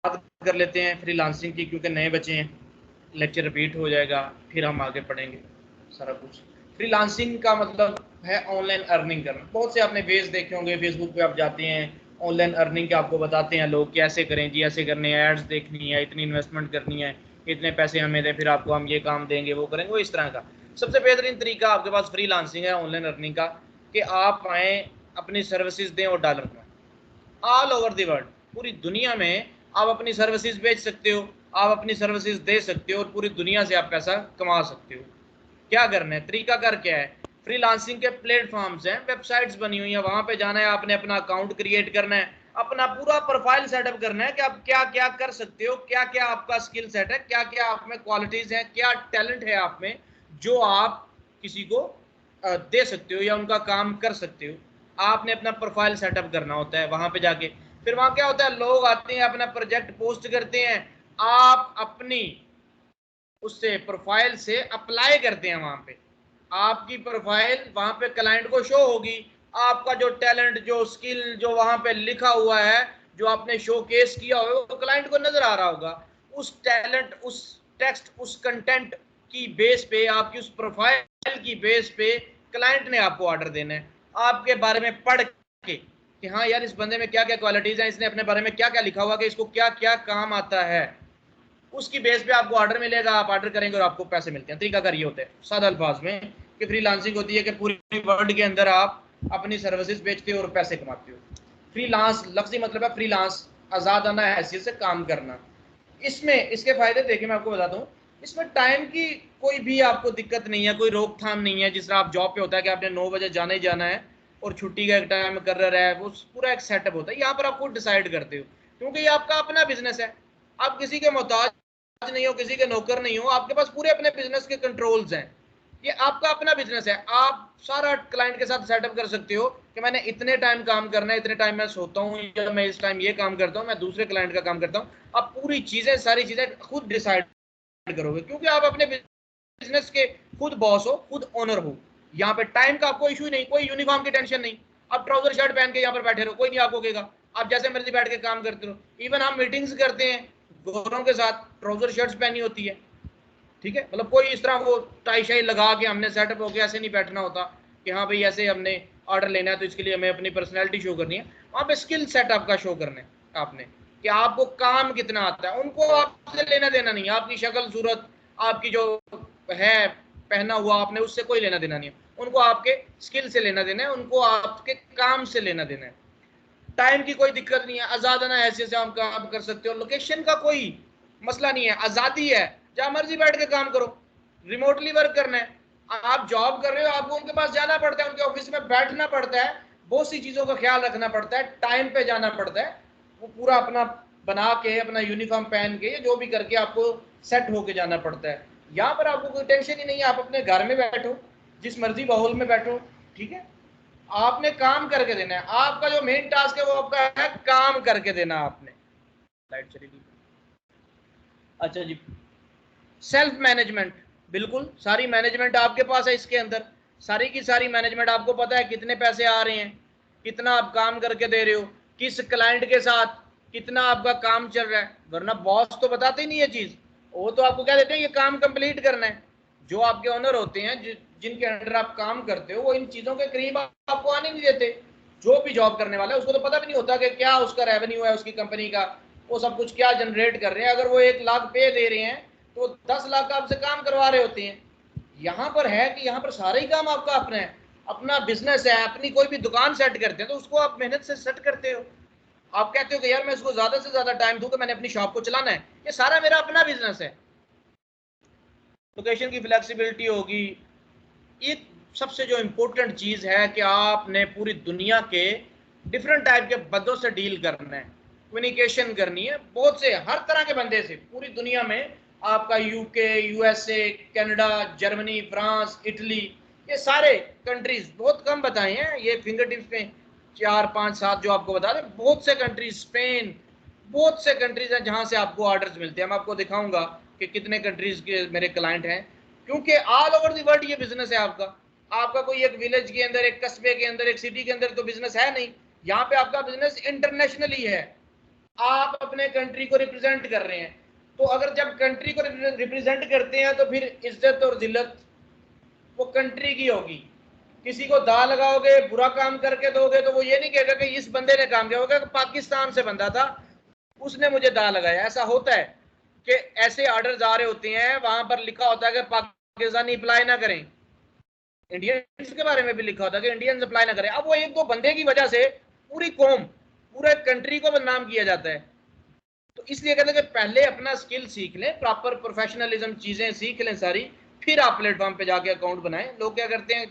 कर लेते हैं फ्रीलांसिंग की, क्योंकि नए बच्चे हैं, लेक्चर रिपीट हो जाएगा, फिर हम आगे पढ़ेंगे सारा कुछ। फ्रीलांसिंग का मतलब है ऑनलाइन अर्निंग करना। बहुत से आपने वेज देखे होंगे, फेसबुक पे आप जाते हैं, ऑनलाइन अर्निंग के आपको बताते हैं लोग कैसे करें जी, ऐसे करने हैं, एड्स देखनी है, इतनी इन्वेस्टमेंट करनी है, इतने पैसे हमें दें, फिर आपको हम ये काम देंगे, वो करेंगे, वो इस तरह का। सबसे बेहतरीन तरीका आपके पास फ्रीलांसिंग है ऑनलाइन अर्निंग का, कि आप आए अपनी सर्विसेज दें और डॉलर कमाएं। ऑल ओवर द वर्ल्ड, पूरी दुनिया में आप अपनी सर्विसेज बेच सकते हो, आप अपनी सर्विसेज दे सकते हो, और पूरी दुनिया से आप पैसा कमा सकते हो। क्या करना है, तरीका कर क्या है? फ्रीलांसिंग के प्लेटफॉर्म्स हैं, वेबसाइट्स बनी हुई हैं, वहां पे जाना है, आपने अपना अकाउंट क्रिएट करना है, अपना पूरा प्रोफाइल सेटअप करना है कि आप क्या क्या कर सकते हो, क्या क्या आपका स्किल सेट है, क्या क्या आप में क्वालिटीज हैं, क्या टैलेंट है आप में, जो आप किसी को दे सकते हो या उनका काम कर सकते हो। आपने अपना प्रोफाइल सेटअप करना होता है वहां पे जाके। फिर वहां क्या होता है, लोग आते हैं, अपना प्रोजेक्ट पोस्ट करते हैं, आप अपनी उससे प्रोफाइल से अप्लाई करते हैं वहां पे, आपकी प्रोफाइल वहां पे क्लाइंट को शो होगी, आपका जो टैलेंट, जो स्किल, जो वहां पे लिखा हुआ है, जो आपने शो केस किया होगा, वो क्लाइंट को नजर आ रहा होगा। उस टैलेंट, उस टेक्स्ट, उस कंटेंट की बेस पे, आपकी उस प्रोफाइल की बेस पे क्लाइंट ने आपको ऑर्डर देना है, आपके बारे में पढ़ के कि हाँ यार, इस बंदे में क्या क्या क्वालिटीज हैं, इसने अपने बारे में क्या क्या लिखा हुआ कि इसको क्या क्या काम आता है, उसकी बेस पे आपको ऑर्डर मिलेगा, आप ऑर्डर करेंगे और आपको पैसे मिलते हैं। तरीका कर ये होता है सादा अल्फाज में कि फ्रीलांसिंग होती है कि पूरी वर्ल्ड के अंदर आप अपनी सर्विसेज बेचते हो और पैसे कमाते हो। फ्रीलांस लफ्जी मतलब है फ्रीलांस, आजादाना हैसियत से काम करना। इसमें इसके फायदे देखिए, मैं आपको बताता हूँ। इसमें टाइम की कोई भी आपको दिक्कत नहीं है, कोई रोकथाम नहीं है। जिस तरह आप जॉब पे होता है कि आपने 9 बजे जाना ही जाना है और छुट्टी का एक टाइम कर रहा है, वो पूरा एक सेटअप होता है। यहाँ पर आप खुद डिसाइड करते हो, क्योंकि ये आपका अपना बिजनेस है, आप किसी के मोहताज नहीं हो, किसी के नौकर नहीं हो, आपके पास पूरे अपने बिजनेस के कंट्रोल्स हैं। ये आपका अपना बिजनेस है, आप सारा क्लाइंट के साथ सेटअप कर सकते हो कि मैंने इतने टाइम काम करना है, इतने टाइम मैं सोता हूँ, या मैं इस टाइम ये काम करता हूँ, मैं दूसरे क्लाइंट का काम करता हूँ। आप पूरी चीजें, सारी चीजें खुद डिसाइड करोगे, क्योंकि आप अपने बिजनेस के खुद बॉस हो, खुद ओनर हो। यहाँ पे टाइम का आपको इशू नहीं, कोई यूनिफॉर्म की टेंशन नहीं। आप ट्राउजर शर्ट पहन के यहाँ पर बैठे रहो, कोई नहीं आपको कहेगा, आप जैसे मर्जी बैठ के काम करते रहो। इवन हम मीटिंग्स करते हैं गोरों के साथ, ट्राउजर शर्ट्स पहनी होती है, ठीक है, मतलब कोई इस तरह वो टाई शाई लगा के हमने सेटअप होके ऐसे नहीं बैठना होता कि हाँ भाई ऐसे हमने ऑर्डर लेना है तो इसके लिए हमें अपनी पर्सनैलिटी शो करनी है। वहाँ पे स्किल सेट आपका शो करना है आपने, कि आपको काम कितना आता है। उनको आपसे लेना देना नहीं है, आपकी शक्ल सूरत, आपकी जो है पहना हुआ आपने, उससे कोई लेना देना नहीं है। उनको आपके स्किल से लेना देना है, उनको आपके काम से लेना देना है। टाइम की कोई दिक्कत नहीं है, आजादाना हैसियत से आप काम कर सकते हो। लोकेशन का कोई मसला नहीं है, आजादी है, जहां मर्जी बैठ के काम करो। रिमोटली वर्क करना है, आप जॉब कर रहे हो, आपको उनके पास जाना पड़ता है, उनके ऑफिस में बैठना पड़ता है, बहुत सी चीजों का ख्याल रखना पड़ता है, टाइम पे जाना पड़ता है। वो पूरा अपना बना के, अपना यूनिफॉर्म पहन के, जो भी करके आपको सेट होके जाना पड़ता है। यहाँ पर आपको कोई टेंशन ही नहीं है, आप अपने घर में बैठो, जिस मर्जी माहौल में बैठो, ठीक है। आपने काम करके देना है, आपका जो मेन टास्क है वो आपका है काम करके देना आपने। लाइट चली गई। अच्छा जी, सेल्फ मैनेजमेंट, बिल्कुल सारी मैनेजमेंट आपके पास है इसके अंदर। सारी की सारी मैनेजमेंट आपको पता है, कितने पैसे आ रहे हैं, कितना आप काम करके दे रहे हो, किस क्लाइंट के साथ कितना आपका काम चल रहा है। वरना बॉस तो बताते ही नहीं ये चीज, वो तो आपको क्या देते हैं, ये काम कंप्लीट करना है। जो आपके ओनर होते हैं, जिनके अंडर आप काम करते हो, वो इन चीजों के करीब आपको आने नहीं देते। जो भी जॉब करने वाला है उसको तो पता भी नहीं होता कि क्या उसका रेवेन्यू है उसकी कंपनी का, वो सब कुछ क्या जनरेट कर रहे हैं। अगर वो 1 लाख पे दे रहे हैं तो 10 लाख आपसे काम करवा रहे होते हैं। यहाँ पर है कि यहाँ पर सारे ही काम आपका अपना है, अपना बिजनेस है। अपनी कोई भी दुकान सेट करते हैं तो उसको आप मेहनत से सेट करते हो। आप कहते हो कि यार मैं इसको ज्यादा से ज्यादा टाइम दूंगा, मैंने अपनी शॉप को चलाना है, ये सारा मेरा अपना बिजनेस है। लोकेशन की फ्लेक्सिबिलिटी होगी। एक सबसे जो इम्पोर्टेंट चीज है कि आपने पूरी दुनिया के डिफरेंट टाइप के बंदों से डील करना है, कम्युनिकेशन करनी है, बहुत से हर तरह के बंदे से पूरी दुनिया में। आपका UK, USA, Canada, Germany, France, Italy, ये सारे कंट्रीज, बहुत कम बताए हैं ये फिंगर टिप्स पे, 4 5 7 जो आपको बता दें, बहुत से कंट्रीज, स्पेन, बहुत से कंट्रीज हैं जहां से आपको ऑर्डर्स मिलते हैं। मैं आपको दिखाऊंगा कि कितने कंट्रीज के मेरे क्लाइंट हैं, क्योंकि ऑल ओवर द वर्ल्ड ये बिजनेस है आपका। आपका कोई एक विलेज के अंदर, एक कस्बे के अंदर, एक सिटी के अंदर तो बिजनेस है नहीं। यहाँ पे आपका बिजनेस इंटरनेशनली है। आप अपने कंट्री को रिप्रेजेंट कर रहे हैं, तो अगर जब कंट्री को रिप्रेजेंट करते हैं तो फिर इज्जत और जिल्लत वो कंट्री की होगी। किसी को दा लगाओगे, बुरा काम करके दोगे, तो वो ये नहीं कहेगा कि इस बंदे ने काम किया, होगा पाकिस्तान से बंदा था उसने मुझे दा लगाया। ऐसा होता है कि ऐसे ऑर्डर आ रहे होते हैं, वहां पर लिखा होता है कि पाकिस्तानी अप्लाई ना करें, इंडियंस के बारे में भी लिखा होता है कि इंडियंस अप्लाई ना करें। अब वो एक दो बंदे की वजह से पूरी कौम, पूरे कंट्री को बदनाम किया जाता है। तो इसलिए कहते हैं कि पहले अपना स्किल सीख लें, प्रॉपर प्रोफेशनलिज्म चीजें सीख लें सारी, फिर आप प्लेटफॉर्म पे जाके अकाउंट बनाएं। लोग क्या करते हैं,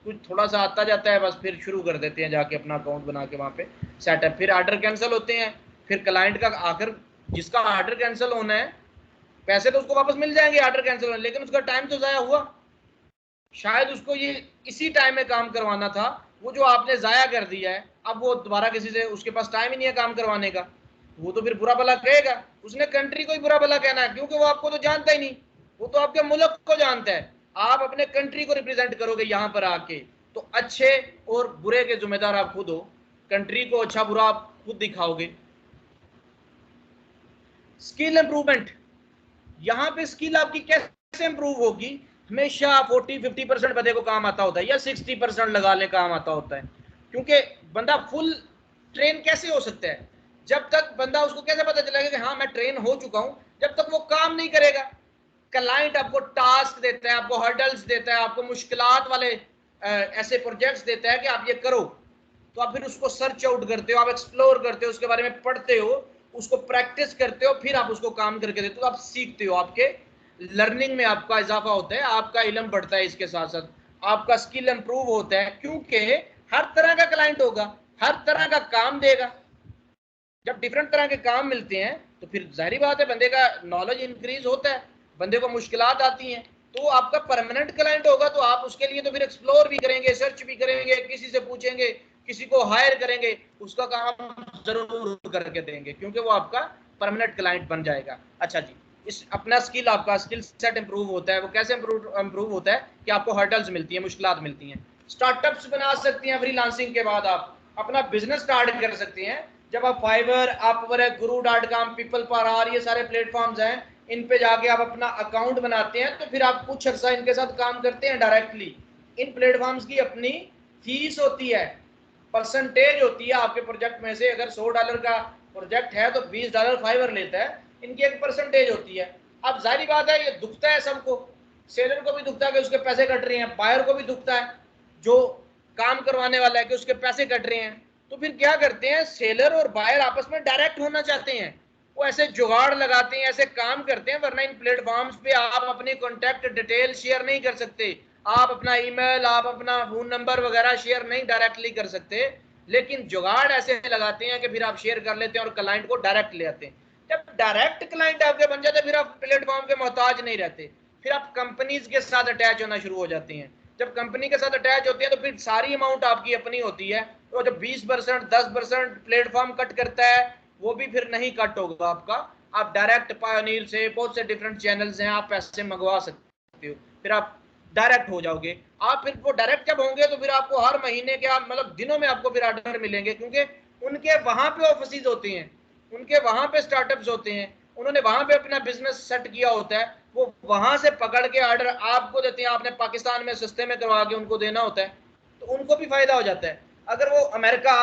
कुछ थोड़ा सा आता जाता है बस फिर शुरू कर देते हैं जाके अपना अकाउंट बना के वहां पे सेटअप, फिर ऑर्डर कैंसिल होते हैं, फिर क्लाइंट का आखिर जिसका ऑर्डर कैंसिल होना है, पैसे तो उसको वापस मिल जाएंगे ऑर्डर कैंसिल होने, लेकिन उसका टाइम तो जाया हुआ। शायद उसको ये इसी टाइम में काम करवाना था, वो जो आपने जाया कर दिया है, अब वो दोबारा किसी से, उसके पास टाइम ही नहीं है काम करवाने का, वो तो फिर बुरा भला कहेगा। उसने कंट्री को ही बुरा भला कहना है, क्योंकि वो आपको तो जानता ही नहीं, वो तो आपके मुल्क को जानता है। आप अपने कंट्री को रिप्रेजेंट करोगे यहाँ पर आके, तो अच्छे और बुरे के जिम्मेदार आप खुद हो, कंट्री को अच्छा बुरा आप खुद दिखाओगे। स्किल इंप्रूवमेंट, यहाँ पे स्किल आपकी कैसे इंप्रूव होगी? हमेशा 40-50% बंदे को काम आता होता है, या 60% लगा ले काम आता होता है, क्योंकि बंदा फुल ट्रेन कैसे हो सकता है जब तक बंदा, उसको कैसे पता चलेगा कि हाँ मैं ट्रेन हो चुका हूं, जब तक वो काम नहीं करेगा। क्लाइंट आपको टास्क देता है, आपको हर्डल्स देता है, आपको मुश्किलात वाले ऐसे प्रोजेक्ट्स देता है कि आप ये करो, तो आप फिर उसको सर्च आउट करते हो, आप एक्सप्लोर करते हो, उसके बारे में पढ़ते हो, उसको प्रैक्टिस करते हो, फिर आप उसको काम करके देते हो, तो आप सीखते हो, आपके लर्निंग में आपका इजाफा होता है, आपका इल्म बढ़ता है, इसके साथ साथ आपका स्किल इंप्रूव होता है, क्योंकि हर तरह का क्लाइंट होगा, हर तरह का काम देगा। जब डिफरेंट तरह के काम मिलते हैं तो फिर जाहिर बात है बंदे का नॉलेज इंक्रीज होता है, बंदे को मुश्किलात आती हैं, तो आपका परमानेंट क्लाइंट होगा, तो आप उसके लिए तो फिर एक्सप्लोर भी करेंगे, सर्च भी करेंगे, किसी से पूछेंगे, किसी को हायर करेंगे, उसका काम जरूर करके देंगे, क्योंकि वो आपका परमानेंट क्लाइंट बन जाएगा। अच्छा जी, इस अपना स्किल, आपका स्किल सेट इंप्रूव होता है, वो कैसे इंप्रूव होता है कि आपको हर्डल्स मिलती है, मुश्किलात मिलती हैं। स्टार्टअप्स बना सकती हैं फ्रीलांसिंग के बाद, आप अपना बिजनेस स्टार्ट कर सकती हैं। जब आप फाइवर, अपवर्क, guru.com, पीपल पर आर, ये सारे प्लेटफॉर्म्स हैं, इन पे जाके आप अपना अकाउंट बनाते हैं, तो फिर आप कुछ अर्सा इनके साथ काम करते हैं डायरेक्टली। इन प्लेटफॉर्म्स की अपनी फीस होती है, परसेंटेज होती है आपके प्रोजेक्ट में से। अगर $100 का प्रोजेक्ट है तो $20 फाइवर लेता है, इनकी एक परसेंटेज होती है। अब जाहिर बात है ये दुखता है सबको, सेलर को भी दुखता है कि उसके पैसे कट रहे हैं, बायर को भी दुखता है जो काम करवाने वाला है कि उसके पैसे कट रहे हैं। तो फिर क्या करते हैं, सेलर और बायर आपस में डायरेक्ट होना चाहते हैं, वो ऐसे जुगाड़ लगाते हैं, ऐसे काम करते हैं, वरना इन प्लेटफॉर्म्स पे आप अपनी कॉन्टैक्ट डिटेल शेयर नहीं कर सकते, आप अपना ईमेल, आप अपना फोन नंबर वगैरह शेयर नहीं डायरेक्टली कर सकते। लेकिन जुगाड़ ऐसे लगाते हैं कि फिर आप शेयर कर लेते हैं और क्लाइंट को डायरेक्ट ले आते हैं। जब डायरेक्ट क्लाइंट आपके बन जाते हैं, फिर आप प्लेटफॉर्म के मोहताज नहीं रहते, फिर आप कंपनीज के साथ अटैच होना शुरू हो जाते हैं। जब कंपनी के साथ अटैच होती है तो फिर सारी अमाउंट आपकी अपनी होती है, तो जब 20%, 10% प्लेटफॉर्म कट करता है, वो भी फिर नहीं कट होगा आपका। आप डायरेक्ट पायोनीर से, बहुत से डिफरेंट चैनल्स हैं, आप पैसे मंगवा सकते हो, फिर आप डायरेक्ट हो जाओगे। आप फिर वो डायरेक्ट जब होंगे तो फिर आपको हर महीने के, आप मतलब दिनों में आपको फिर ऑर्डर मिलेंगे, क्योंकि उनके वहां पे ऑफिस होते हैं, उनके वहां पे स्टार्टअप्स होते हैं, उन्होंने वहां पे अपना बिजनेस सेट किया होता है, वो वहां से पकड़ के ऑर्डर आपको देते हैं, आपने पाकिस्तान में सस्ते में करवा के उनको देना होता है, तो उनको भी फायदा हो जाता है। अगर वो अमेरिका,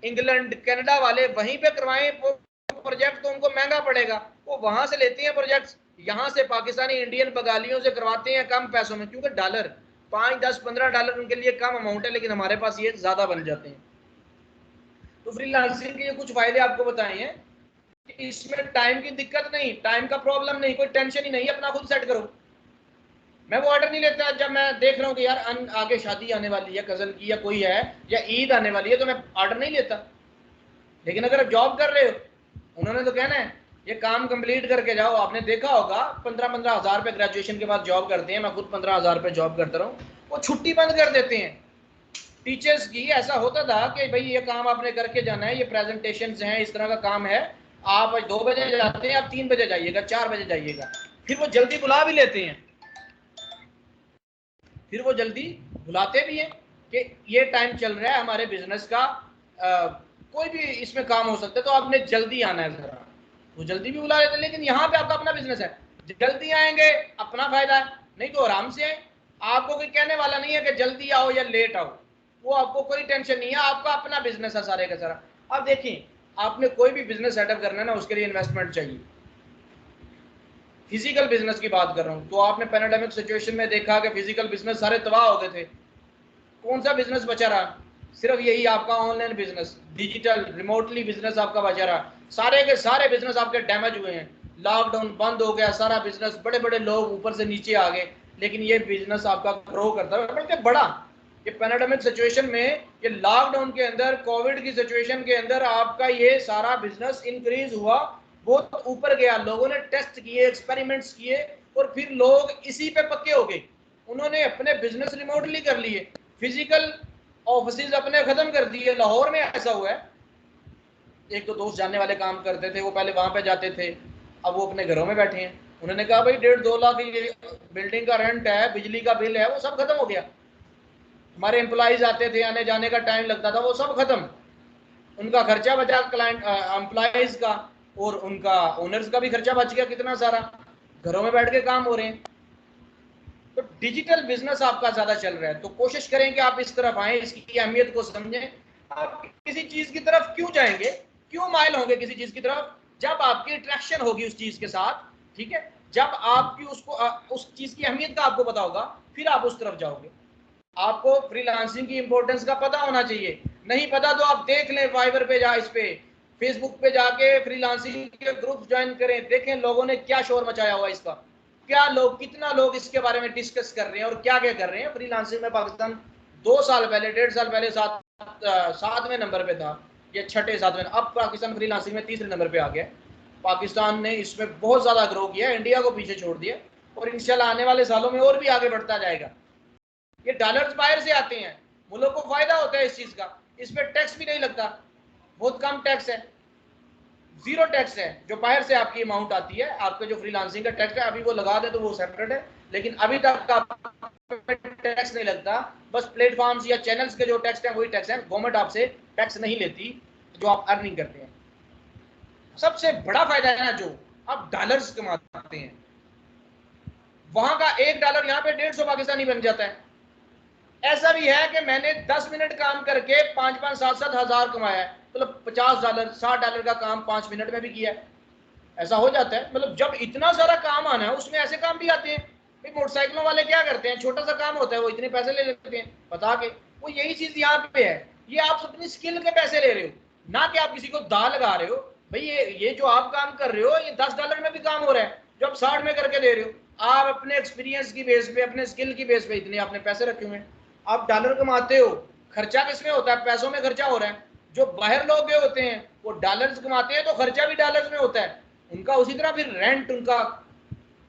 इंग्लैंड, कनाडा वाले वहीं पे करवाएं वो प्रोजेक्ट, तो उनको महंगा पड़ेगा, वो वहां से लेते हैं प्रोजेक्ट्स, यहाँ से पाकिस्तानी इंडियन बगालियों से करवाते हैं कम पैसों में, क्योंकि डॉलर 5, 10, $15 उनके लिए कम अमाउंट है, लेकिन हमारे पास ये ज्यादा बन जाते हैं। तो फ्रीलांसिंग के कुछ फायदे आपको बताए हैं, इसमें टाइम की दिक्कत नहीं, टाइम का प्रॉब्लम नहीं, कोई टेंशन ही नहीं, अपना खुद सेट करो। मैं वो ऑर्डर नहीं लेता जब मैं देख रहा हूँ कि यार आगे शादी आने वाली है कजन की, या कोई है, या ईद आने वाली है, तो मैं ऑर्डर नहीं लेता। लेकिन अगर आप जॉब कर रहे हो, उन्होंने तो कहना है ये काम कंप्लीट करके जाओ। आपने देखा होगा 15-15 हज़ार पे ग्रेजुएशन के बाद जॉब करते हैं, मैं खुद 15 हज़ार पे जॉब करता रहा हूँ, वो छुट्टी बंद कर देते हैं। टीचर्स की ऐसा होता था कि भाई ये काम आपने करके जाना है, ये प्रेजेंटेशन हैं, इस तरह का काम है, आप 2 बजे जाते हैं, आप 3 बजे जाइएगा, 4 बजे जाइएगा। फिर वो जल्दी बुला भी लेते हैं, फिर वो जल्दी बुलाते भी हैं कि ये टाइम चल रहा है हमारे बिजनेस का, कोई भी इसमें काम हो सकता है, तो आपने जल्दी आना है जरा, वो जल्दी भी बुला लेते हैं, लेकिन यहाँ पे आपका अपना बिजनेस है, जल्दी आएंगे अपना फायदा है, नहीं तो आराम से आए। आपको कोई कहने वाला नहीं है कि जल्दी आओ या लेट आओ, वो आपको कोई टेंशन नहीं है, आपका अपना बिजनेस है सारे का सारा। अब देखिए, आपने कोई भी बिजनेस सेटअप करना है ना, उसके लिए इन्वेस्टमेंट चाहिए। फिजिकल बिजनेस की बात कर रहा हूँ, तो आपने पैंडेमिक सिचुएशन में देखा कि फिजिकल बिजनेस सारे तबाह हो गए थे। कौन सा बिजनेस बचा रहा? सिर्फ यही आपका online business, digital remotely business आपका बचा रहा। सारे के सारे बिजनेस आपके डैमेज हुए हैं, लॉकडाउन बंद हो गया, सारा बिजनेस, बड़े बड़े लोग ऊपर से नीचे आ गए, लेकिन ये बिजनेस आपका ग्रो करता है, बल्कि बड़ा। ये पैंडेमिक सिचुएशन में, ये लॉकडाउन के अंदर, कोविड की सिचुएशन के अंदर आपका ये सारा बिजनेस इंक्रीज हुआ, बहुत ऊपर गया। लोगों ने टेस्ट किए, एक्सपेरिमेंट्स किए, और फिर लोग इसी पे पक्के हो गए। उन्होंने अपने बिजनेस रिमोटली कर लिए, फिजिकल ऑफिस अपने खत्म कर दिए। लाहौर में ऐसा हुआ है, एक तो दोस्त जानने वाले काम करते थे, वो पहले वहां पे जाते थे, अब वो अपने घरों में बैठे हैं। उन्होंने कहा भाई 1.5-2 लाख ये बिल्डिंग का रेंट है, बिजली का बिल है, वो सब खत्म हो गया। हमारे एम्प्लॉइज आते थे, आने जाने का टाइम लगता था, वो सब खत्म। उनका खर्चा बचा, क्लाइंट एम्प्लॉइज का, और उनका ओनर्स का भी खर्चा बच गया कितना सारा, घरों में बैठ के काम हो रहे हैं। तो डिजिटल बिजनेस आपका ज्यादा चल रहा है, तो कोशिश करें कि आप इस तरफ आए, इसकी अहमियत को समझें। आप किसी चीज की तरफ क्यों जाएंगे, क्यों माइल होंगे किसी चीज की तरफ? जब आपकी अट्रैक्शन होगी उस चीज के साथ, ठीक है, जब आपकी उसको उस चीज की अहमियत का आपको पता होगा, फिर आप उस तरफ जाओगे। आपको फ्रीलांसिंग की इंपॉर्टेंस का पता होना चाहिए। नहीं पता तो आप देख लें, फाइवर पे जा, इस पे फेसबुक पे जाके फ्रीलांसिंग के ग्रुप ज्वाइन करें, देखें लोगों ने क्या शोर मचाया हुआ इसका, क्या लोग, कितना लोग इसके बारे में डिस्कस कर रहे हैं और क्या क्या कर रहे हैं। फ्रीलांसिंग में पाकिस्तान 2 साल पहले, 1.5 साल पहले 7वें नंबर पे था, या 6-7वें, अब पाकिस्तान फ्रीलांसिंग में 3रे नंबर पे आ गया। पाकिस्तान ने इसमें बहुत ज्यादा ग्रो किया, इंडिया को पीछे छोड़ दिया, और इंशाल्लाह आने वाले सालों में और भी आगे बढ़ता जाएगा। ये डॉलर्स बाहर से आते हैं, मुल्क को फायदा होता है इस चीज का, इस पर टैक्स भी नहीं लगता, बहुत कम टैक्स है, 0 टैक्स है। जो बाहर से आपकी अमाउंट आती है, आपके जो फ्रीलांसिंग का टैक्स है, अभी वो लगा दे तो वो सेपरेट है, लेकिन अभी तक आप टैक्स नहीं लगता। बस प्लेटफॉर्म्स या चैनल्स के जो टैक्स हैं वही टैक्स है, गवर्नमेंट आपसे टैक्स नहीं लेती जो आप अर्निंग करते हैं। सबसे बड़ा फायदा है ना, जो आप डॉलर्स कमाते हैं, वहां का $1 यहाँ पे 150 पाकिस्तानी बन जाता है। ऐसा भी है कि मैंने 10 मिनट काम करके 5-5, 7-7 हज़ार कमाया है, मतलब $50, $60 का काम 5 मिनट में भी किया है। ऐसा हो जाता है, मतलब जब इतना सारा काम आना है, उसमें ऐसे काम भी आते हैं। मोटरसाइकिलों वाले क्या करते हैं, छोटा सा काम होता है, वो इतने पैसे ले लेते हैं बता के। वो यही चीज यहाँ पे है, ये आप अपनी स्किल के पैसे ले रहे हो, ना कि आप किसी को दाल लगा रहे हो। भाई ये जो आप काम कर रहे हो, ये $10 में भी काम हो रहा है, जो आप 60 में करके दे रहे हो। आप अपने एक्सपीरियंस की बेस पे, अपने स्किल की बेस पे इतने आपने पैसे रखे हुए हैं, आप डॉलर कमाते हो। खर्चा किसमें होता है? पैसों में खर्चा हो रहा है। जो बाहर लोग गए होते हैं वो डॉलर्स कमाते हैं, तो खर्चा भी डॉलर्स में होता है उनका। उसी तरह फिर रेंट उनका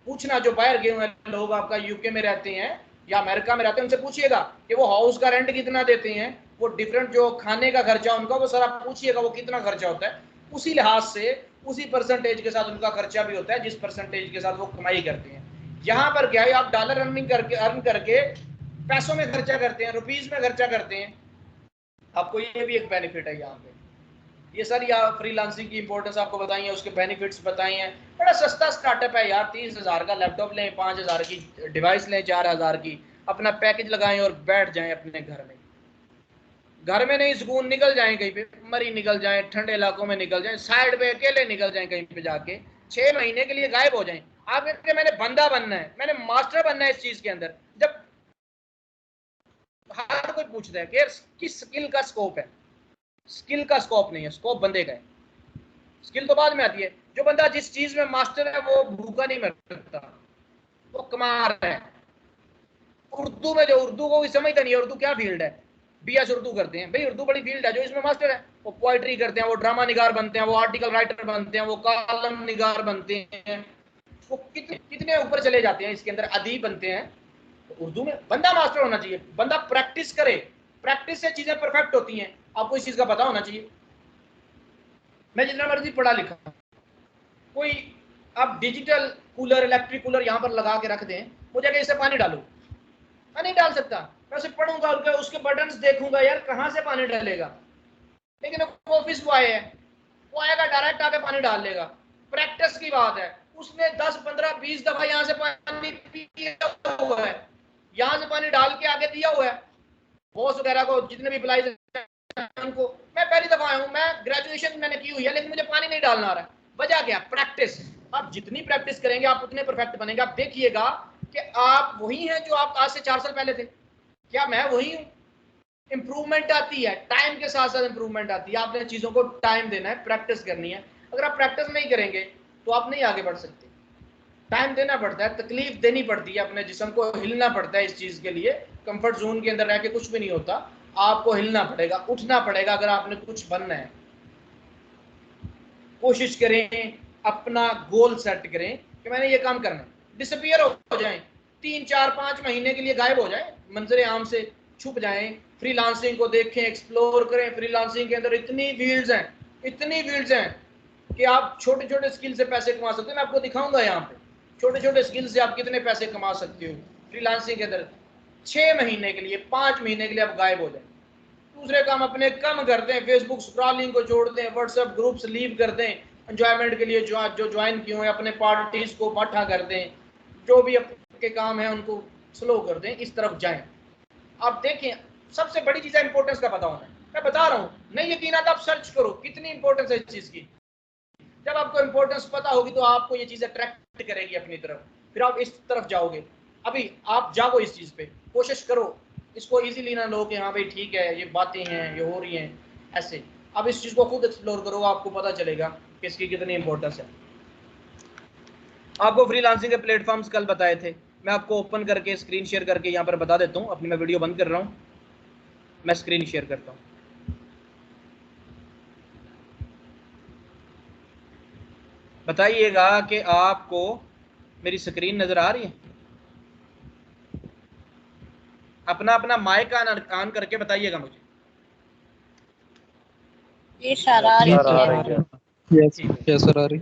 पूछना, जो बाहर गए हुए लोग, आपका यूके में रहते हैं या अमेरिका में रहते हैं, उनसे पूछिएगा कि वो हाउस का रेंट कितना देते हैं, वो डिफरेंट जो खाने का खर्चा उनका, वो सारा पूछिएगा वो कितना खर्चा होता है। उसी लिहाज से, उसी परसेंटेज के साथ उनका खर्चा भी होता है, जिस परसेंटेज के साथ वो कमाई करते हैं। यहाँ पर क्या है, आप डॉलर अर्न करके पैसों में खर्चा करते हैं, रुपीज में खर्चा करते हैं। आपको ये भी एक बेनिफिट है यहाँ पे। ये सर यार फ्रीलांसिंग की इंपॉर्टेंस आपको बताई है, उसके बेनिफिट्स बताई हैं। बड़ा सस्ता स्टार्टअप है यार, 30,000 का लैपटॉप लें, 5,000 की डिवाइस लें, 4,000 की, अपना पैकेज लगाएं और बैठ जाएं अपने घर में। घर में नहीं, सुकून, निकल जाएं कहीं पे, मरी निकल जाएं, ठंडे इलाकों में निकल जाएं, साइड पे अकेले निकल जाएं कहीं पे जाके, 6 महीने के लिए गायब हो जाएं। आप कहते हैं मैंने बंदा बनना है, मैंने मास्टर बनना है इस चीज के अंदर। जब हर कोई पूछता है कि किस स्किल का स्कोप है, स्किल का स्कोप नहीं है, स्कोप बंदे का है। स्किल तो बाद में आती है। जो बंदा जिस चीज में मास्टर है वो भूखा नहीं मरता, वो कमा रहा है। उर्दू में, जो उर्दू को भी समझता नहीं है, उर्दू क्या फील्ड है, बीएस उर्दू करते हैं, भाई उर्दू बड़ी फील्ड है। जो इसमें मास्टर है वो पोइट्री करते हैं, वो ड्रामा निगार बनते हैं, वो आर्टिकल राइटर बनते हैं, वो कॉलम निगार बनते हैं, वो कितने कितने ऊपर चले जाते हैं, इसके अंदर अदीब बनते हैं। तो उर्दू में बंदा मास्टर होना चाहिए, बंदा प्रैक्टिस करे, प्रैक्टिस से चीजें परफेक्ट होती हैं। आपको इस चीज का पता होना चाहिए। मैं जितना मर्जी पढ़ा लिखा, कोई आप डिजिटल कूलर, इलेक्ट्रिक कूलर यहाँ पर लगा के रख दें, मुझे कि इसे पानी डालो, मैं नहीं डाल सकता। मैं उसे पढ़ूंगा, उसके बटन्स देखूंगा, यार कहाँ से पानी डालेगा। लेकिन ऑफिस बॉय है, वो आएगा डायरेक्ट आके पानी डाल लेगा। प्रैक्टिस की बात है, उसने 10 15 20 दफा यहाँ से पानी पिया हुआ है, यहाँ से पानी डाल के आगे दिया हुआ है बॉस वगैरह को, जितने भी एम्प्लॉइज उनको। मैं पहली दफा आया हूँ, मैं ग्रेजुएशन मैंने की हुई है, लेकिन मुझे पानी नहीं डालना आ रहा है। वजह क्या? प्रैक्टिस। आप जितनी प्रैक्टिस करेंगे आप उतने परफेक्ट बनेंगे। आप देखिएगा कि आप वही हैं जो आप आज से 4 साल पहले थे। क्या मैं वही हूँ? इंप्रूवमेंट आती है, टाइम के साथ साथ इंप्रूवमेंट आती है। आपने चीजों को टाइम देना है, प्रैक्टिस करनी है। अगर आप प्रैक्टिस नहीं करेंगे तो आप नहीं आगे बढ़ सकते। टाइम देना पड़ता है, तकलीफ देनी पड़ती है, अपने जिस्म को हिलना पड़ता है इस चीज के लिए। कंफर्ट जोन के अंदर रह के कुछ भी नहीं होता, आपको हिलना पड़ेगा, उठना पड़ेगा अगर आपने कुछ बनना है। कोशिश करें, अपना गोल सेट करें कि मैंने ये काम करना है। डिसअपियर हो जाएं, 3 4 5 महीने के लिए गायब हो जाएं, मंजर आम से छुप जाएं। फ्रीलांसिंग को देखें, एक्सप्लोर करें। फ्रीलांसिंग के अंदर इतनी फील्ड्स हैं कि आप छोटे छोटे स्किल से पैसे कमा सकते हैं। मैं आपको दिखाऊंगा यहाँ पे छोटे छोटे स्किल से आप कितने पैसे कमा सकते हो फ्रीलांसिंग के अंदर। 6 महीने के लिए, 5 महीने के लिए आप गायब हो जाए। दूसरे काम अपने कम कर दें, फेसबुक स्क्रॉलिंग को छोड़ दें, व्हाट्सएप ग्रुप्स लीव कर दें, एंजॉयमेंट के लिए जो ज्वाइन किए हुए अपने पार्टीज को मठा कर दें, जो भी आपके काम है उनको स्लो कर दें, इस तरफ जाएं। आप देखें, सबसे बड़ी चीज़ है इंपॉर्टेंस का पता होना। मैं बता रहा हूँ, नहीं यकीन आता आप सर्च करो कितनी इंपॉर्टेंस है इस चीज़ की। जब आपको इंपॉर्टेंस पता होगी तो आपको ये चीज़ अट्रैक्ट करेगी अपनी तरफ, फिर आप इस तरफ जाओगे। अभी आप जाओ इस चीज़ पे, कोशिश करो, इसको इजीली ना लो कि हाँ भाई ठीक है ये बातें हैं, ये हो रही हैं ऐसे। अब इस चीज़ को खुद एक्सप्लोर करो, आपको पता चलेगा कि इसकी कितनी इंपॉर्टेंस है। आपको फ्रीलांसिंग के प्लेटफॉर्म्स कल बताए थे, मैं आपको ओपन करके स्क्रीन शेयर करके यहाँ पर बता देता हूँ। अपनी मैं वीडियो बंद कर रहा हूँ, मैं स्क्रीन शेयर करता हूँ। बताइएगा कि आपको मेरी स्क्रीन नजर आ रही है? अपना अपना माइक ऑन करके बताइएगा मुझे। यस सर आ रही।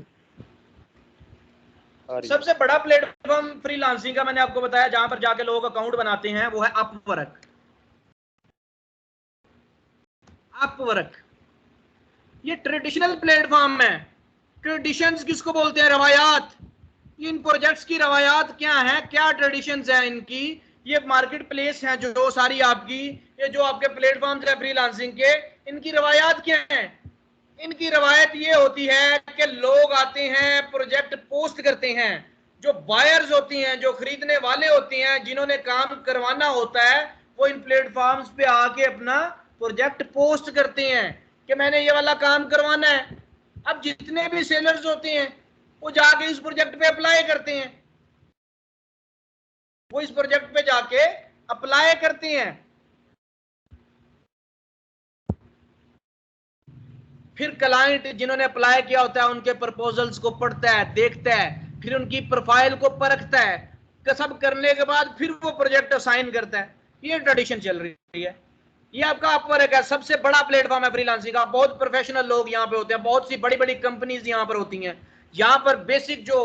सबसे बड़ा प्लेटफॉर्म फ्रीलांसिंग का मैंने आपको बताया, जहां पर जाके लोग अकाउंट बनाते हैं, वो है अपवर्क। अपवर्क ये ट्रेडिशनल प्लेटफॉर्म है। ट्रेडिशंस किसको बोलते हैं? रवायात। इन प्रोजेक्ट्स की रवायात क्या है, क्या ट्रेडिशंस है इनकी? ये मार्केट प्लेस है जो सारी आपकी, ये जो आपके प्लेटफॉर्म्स है फ्रीलांसिंग के, इनकी रवायात क्या है? इनकी रवायत ये होती है कि लोग आते हैं, प्रोजेक्ट पोस्ट करते हैं। जो बायर्स होती हैं, जो खरीदने वाले होते हैं, जिन्होंने काम करवाना होता है, वो इन प्लेटफॉर्म्स पे आके अपना प्रोजेक्ट पोस्ट करते हैं कि मैंने ये वाला काम करवाना है। अब जितने भी सेलर्स होते हैं वो जाके इस प्रोजेक्ट पे अप्लाई करते हैं, वो इस प्रोजेक्ट पे जाके अप्लाई करते हैं। फिर क्लाइंट जिन्होंने अप्लाई किया होता है उनके प्रपोजल्स को पढ़ता है, देखता है, फिर उनकी प्रोफाइल को परखता है, सब करने के बाद फिर वो प्रोजेक्ट असाइन करता है। ये ट्रेडिशन चल रही है। ये आपका अपवर्क है, सबसे बड़ा प्लेटफॉर्म है फ्रीलांसिंग का। बहुत प्रोफेशनल लोग यहाँ पे होते हैं, बहुत सी बड़ी बड़ी कंपनीज यहाँ पर होती हैं। यहाँ पर बेसिक जो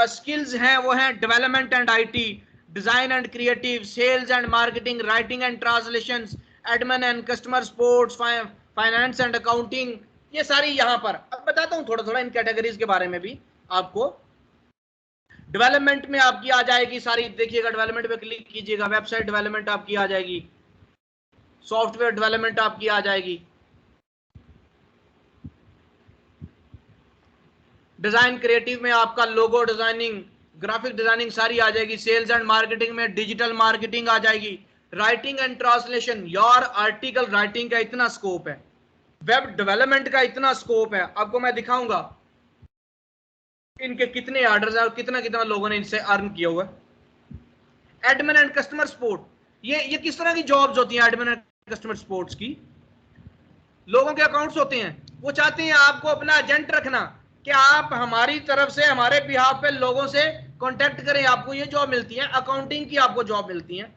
स्किल्स हैं वो हैं development and IT, design and creative, sales and marketing, writing and translation, admin and customer support, finance and accounting, ये सारी यहाँ पर। अब बताता हूँ थोड़ा थोड़ा इन कैटेगरीज के बारे में भी आपको। डेवलपमेंट में आपकी आ जाएगी सारी, देखिएगा डेवलपमेंट पे क्लिक कीजिएगा, वेबसाइट डेवलपमेंट आपकी आ जाएगी, सॉफ्टवेयर डेवलपमेंट आपकी आ जाएगी, डिजाइन क्रिएटिव में आपका लोगो डिजाइनिंग, ग्राफिक डिजाइनिंग सारी आ जाएगी, सेल्स एंड मार्केटिंग में डिजिटल मार्केटिंग आ जाएगी, राइटिंग एंड ट्रांसलेशन, यार आर्टिकल राइटिंग का इतना स्कोप है, वेब डेवलपमेंट का इतना स्कोप है, आपको मैं दिखाऊंगा इनके कितने ऑर्डर्स हैं और कितना कितना लोगों ने इनसे अर्न किया हुआ है। एडमिन एंड कस्टमर सपोर्ट, ये किस तरह की जॉब्स होती हैं? एडमिन एंड कस्टमर सपोर्ट्स की, लोगों के अकाउंट्स होते हैं, वो चाहते हैं आपको अपना एजेंट रखना कि आप हमारी तरफ से, हमारे बिहाफ पे लोगों से कांटेक्ट करें, आपको ये जॉब मिलती है, अकाउंटिंग की आपको जॉब मिलती है।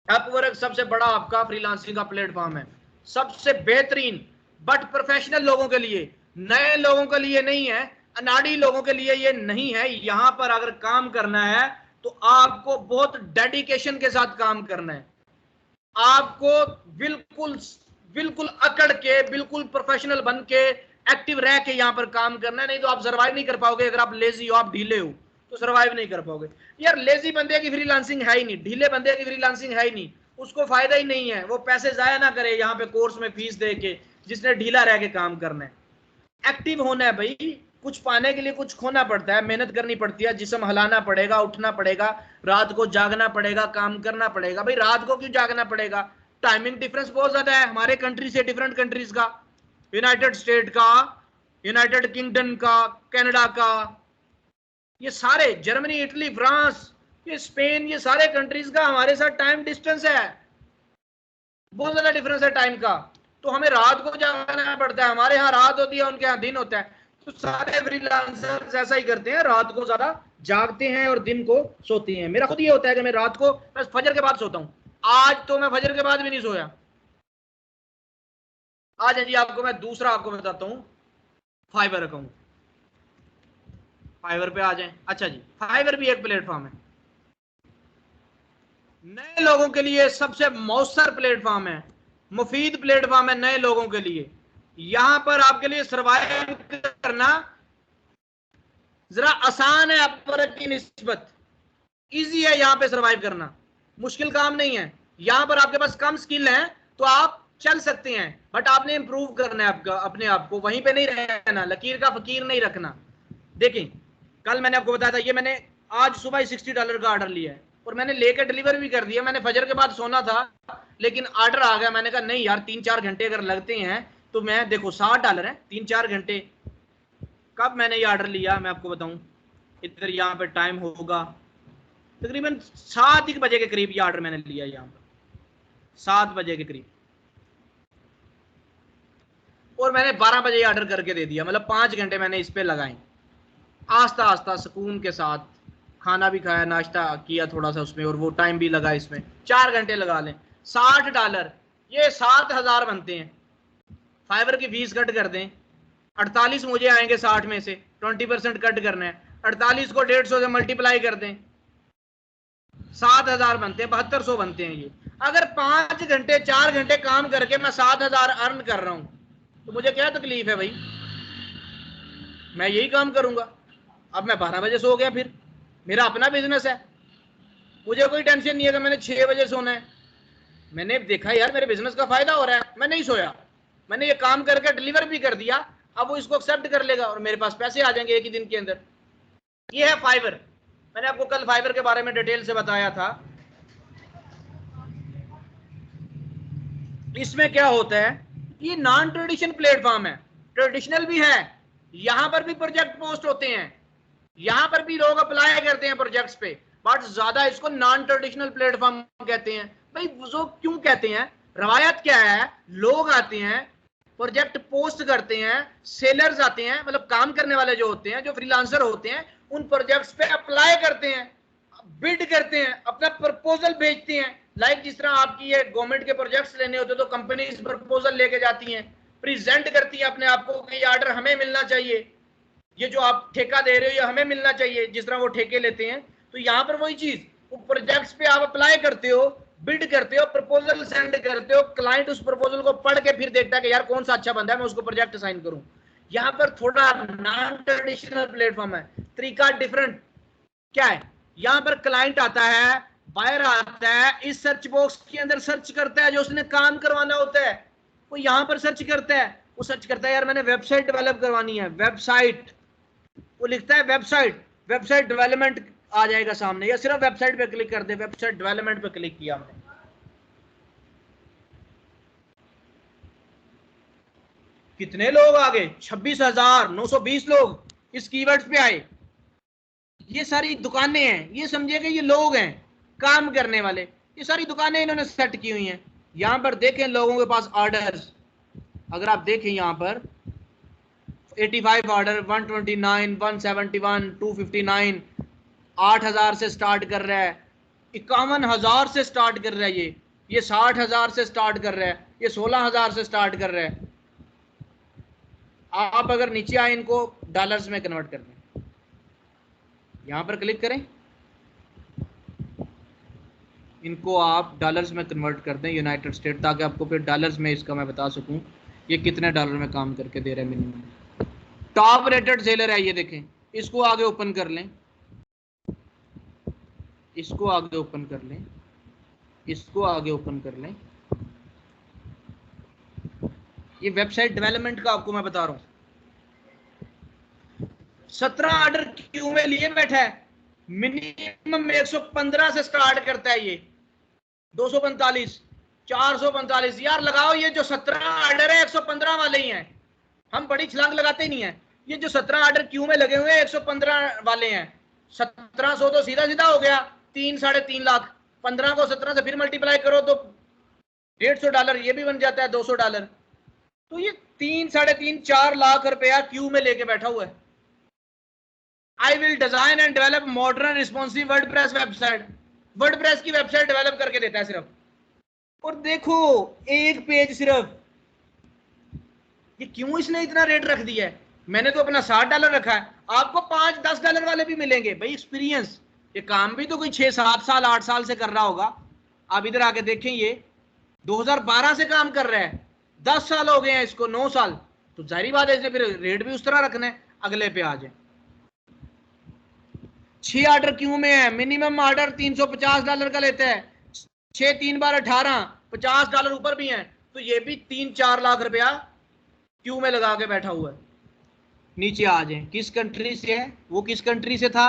अपवर्क सबसे बड़ा आपका फ्रीलांसिंग का प्लेटफॉर्म है, सबसे बेहतरीन, बट प्रोफेशनल लोगों के लिए, नए लोगों के लिए नहीं है, अनाड़ी लोगों के लिए ये नहीं है। यहां पर अगर काम करना है तो आपको बहुत डेडिकेशन के साथ काम करना है, आपको बिल्कुल बिल्कुल अकड़ के, बिल्कुल प्रोफेशनल बन के, एक्टिव रह के यहाँ पर काम करना है, नहीं तो आप सर्वाइव नहीं कर पाओगे। अगर आप लेजी हो, आप ढीले हो, तो सर्वाइव नहीं कर पाओगे। यार लेजी बंदे की फ्रीलांसिंग है ही नहीं, ढीले बंदे की फ्रीलांसिंग है ही नहीं, उसको फायदा ही नहीं है। वो पैसे जाया ना करे यहाँ पे कोर्स में फीस दे के, जिसने ढीला रह के काम करना है। एक्टिव होना है भाई, कुछ पाने के लिए कुछ खोना पड़ता है, मेहनत करनी पड़ती है, जिस्म हिलाना पड़ेगा, उठना पड़ेगा, रात को जागना पड़ेगा, काम करना पड़ेगा। भाई रात को क्यों जागना पड़ेगा? टाइमिंग डिफरेंस बहुत ज्यादा है हमारे कंट्री से डिफरेंट कंट्रीज का, यूनाइटेड स्टेट का, यूनाइटेड किंगडम का, कनाडा का, ये सारे, जर्मनी, इटली, फ्रांस, ये स्पेन, ये सारे कंट्रीज का हमारे साथ टाइम डिस्टेंस है, बहुत ज्यादा डिफरेंस है टाइम का। तो हमें रात को जागना पड़ता है, हमारे यहाँ रात होती है, उनके यहाँ दिन होता है। तो सारे फ्रीलांसर्स ऐसा ही करते हैं, रात को ज्यादा जागते हैं और दिन को सोते हैं। मेरा खुद ये होता है कि मैं रात को बस फजर के बाद सोता हूँ। आज तो मैं फजर के बाद भी नहीं सोया। आज है जी, आपको मैं दूसरा आपको बताता हूँ, फाइवर अकाउंट। फाइवर पे आ जाएं। अच्छा जी, फाइवर भी एक प्लेटफॉर्म है, नए लोगों के लिए सबसे मौसर प्लेटफॉर्म है, मुफीद प्लेटफॉर्म है नए लोगों के लिए। यहां पर आपके लिए सर्वाइव करना जरा आसान है अपवर्क की निस्बत, इजी है यहां पे सर्वाइव करना, मुश्किल काम नहीं है। यहां पर आपके पास कम स्किल है तो आप चल सकते हैं, बट आपने इंप्रूव करना है आपका, अपने आप को वहीं पे नहीं रहना, लकीर का फकीर नहीं रखना। देखें, कल मैंने आपको बताया था, ये मैंने आज सुबह ही $60 का ऑर्डर लिया है और मैंने लेकर डिलीवर भी कर दिया। मैंने फजर के बाद सोना था, लेकिन ऑर्डर आ गया। मैंने कहा नहीं यार, 3-4 घंटे अगर लगते हैं तो मैं, देखो $60 है, 3-4 घंटे। कब मैंने ये ऑर्डर लिया मैं आपको बताऊं, इधर यहाँ पे टाइम होगा तकरीबन 7 बजे के करीब ये ऑर्डर मैंने लिया, यहाँ पर 7 बजे के करीब, और मैंने 12 बजे ऑर्डर करके दे दिया। मतलब 5 घंटे मैंने इस पे लगाए, आस्ता आस्ता सुकून के साथ। खाना भी खाया, नाश्ता किया थोड़ा सा उसमें, और वो टाइम भी लगा इसमें, 4 घंटे लगा लें। $60, ये 7,000 बनते हैं। फाइवर की फीस कट कर दें, 48 मुझे आएंगे 60 में से, 20% कट करना है, 48 को 150 से मल्टीप्लाई कर दें, 7,000 बनते हैं, 7200 बनते हैं ये। अगर 5 घंटे 4 घंटे काम करके मैं 7,000 अर्न कर रहा हूं, तो मुझे क्या तकलीफ है भाई, मैं यही काम करूंगा। अब मैं 12 बजे सो गया, फिर मेरा अपना बिजनेस है, मुझे कोई टेंशन नहीं है कि मैंने 6 बजे सोना है। मैंने देखा यार मेरे बिजनेस का फायदा हो रहा है, मैं नहीं सोया, मैंने ये काम करके डिलीवर भी कर दिया। अब वो इसको एक्सेप्ट कर लेगा और मेरे पास पैसे आ जाएंगे एक ही दिन के अंदर। ये है फाइवर। मैंने आपको कल फाइवर के बारे में डिटेल से बताया था। इसमें क्या होता है, ये नॉन ट्रेडिशनल प्लेटफॉर्म है, ट्रेडिशनल भी है, यहां पर भी प्रोजेक्ट पोस्ट होते हैं, यहां पर भी लोग अप्लाई करते हैं प्रोजेक्ट्स पे, बट ज्यादा इसको नॉन ट्रेडिशनल प्लेटफॉर्म कहते हैं। भाई वो क्यों कहते हैं, रवायत क्या है, लोग आते हैं, प्रोजेक्ट पोस्ट करते हैं, सेलर्स आते हैं, मतलब काम करने वाले जो होते हैं, जो फ्रीलांसर होते हैं, उन प्रोजेक्ट्स पे अप्लाई करते हैं, बिड करते हैं, अपना प्रपोजल भेजते हैं। लाइक जिस तरह आपकी ये गवर्नमेंट के प्रोजेक्ट्स लेने होते हैं तो कंपनी प्रपोजल लेके जाती हैं, प्रेजेंट करती है अपने आप को कि ये ऑर्डर हमें मिलना चाहिए, ये जो आप ठेका दे रहे हो ये हमें मिलना चाहिए, जिस तरह वो ठेके लेते हैं। तो यहाँ पर वही चीज, वो प्रोजेक्ट्स पे आप अप्लाई करते हो, बिड करते हो, प्रपोजल सेंड करते हो, क्लाइंट उस प्रपोजल को पढ़ के फिर देखता है कि यार कौन सा अच्छा बंदा है, मैं उसको प्रोजेक्ट असाइन करूं। यहाँ पर थोड़ा नॉन ट्रेडिशनल प्लेटफॉर्म है, तरीका डिफरेंट। क्या है, यहाँ पर क्लाइंट आता है, बायर आता है, इस सर्च बॉक्स के अंदर सर्च करता है जो उसने काम करवाना होता है, वो यहाँ पर सर्च करता है, वो सर्च करता है यार मैंने वेबसाइट डेवलप करवानी है, वेबसाइट, वो लिखता है वेबसाइट, वेबसाइट डेवलपमेंट आ जाएगा सामने, या सिर्फ वेबसाइट पे क्लिक कर दे, वेबसाइट डेवलपमेंट पे क्लिक किया हमने, कितने लोग आ गए, 26,920 लोग इस कीवर्ड्स पे आए। ये सारी दुकानें हैं, ये समझिए कि ये लोग हैं काम करने वाले, ये सारी दुकानें इन्होंने सेट की हुई हैं। यहां पर देखें लोगों के पास ऑर्डर्स, अगर आप देखें यहां पर 85 ऑर्डर, 129, 171, 259, 8,000 से स्टार्ट कर रहा है, 51,000 से स्टार्ट कर रहा है, ये 60,000 से स्टार्ट कर रहा है, ये 16,000 से स्टार्ट कर रहा है। आप अगर नीचे आए इनको डॉलर्स में कन्वर्ट कर दें, यहां पर क्लिक करें, इनको आप डॉलर्स में कन्वर्ट कर दें यूनाइटेड स्टेट, ताकि आपको फिर डॉलर्स में इसका मैं बता सकूं ये कितने डॉलर में काम करके दे रहे हैं मिनिमम। टॉप रेटेड सेलर है ये देखें, इसको आगे ओपन कर लें, इसको आगे ओपन कर लें, इसको आगे ओपन कर लें। ये वेबसाइट डेवलपमेंट का आपको मैं बता रहा हूं, 17 ऑर्डर क्यों में लिए बैठा है, मिनिमम 115 से स्टार्ट करता है ये, 245, 445 यार लगाओ। ये जो 17 ऑर्डर है 115 वाले ही हैं, हम बड़ी छलांग लगाते नहीं है। ये जो 17 ऑर्डर क्यू में लगे हुए हैं 115 वाले हैं, 1700 तो सीधा सीधा हो गया 3-3.5 लाख, 15 को 17 से फिर मल्टीप्लाई करो तो $150, ये भी बन जाता है $200। तो ये 3-3.5-4 लाख रुपया क्यू में लेके बैठा हुआ है। I will design and develop modern responsive WordPress website, WordPress की वेबसाइट डेवलप करके देता है सिर्फ। और देखो एक पेज सिर्फ, ये क्यों इसने इतना रेट रख दिया है? मैंने तो अपना $60 रखा है, आपको $5-10 वाले भी मिलेंगे भाई। एक्सपीरियंस, ये काम भी तो कोई 6-7 साल 8 साल से कर रहा होगा। आप इधर आके देखें, ये 2012 से काम कर रहा है, 10 साल हो गए हैं इसको, 9 साल, तो जाहिर बात है इसने फिर रेट भी उस तरह रखना है। अगले पे आ जाए, 6 ऑर्डर क्यों में है, मिनिमम ऑर्डर $350 का लेता है, 6 3 बार 18, $50 ऊपर भी है, तो ये भी 3-4 लाख रुपया क्यों में लगा के बैठा हुआ है। नीचे आ जाए, किस कंट्री से है वो, किस कंट्री से था,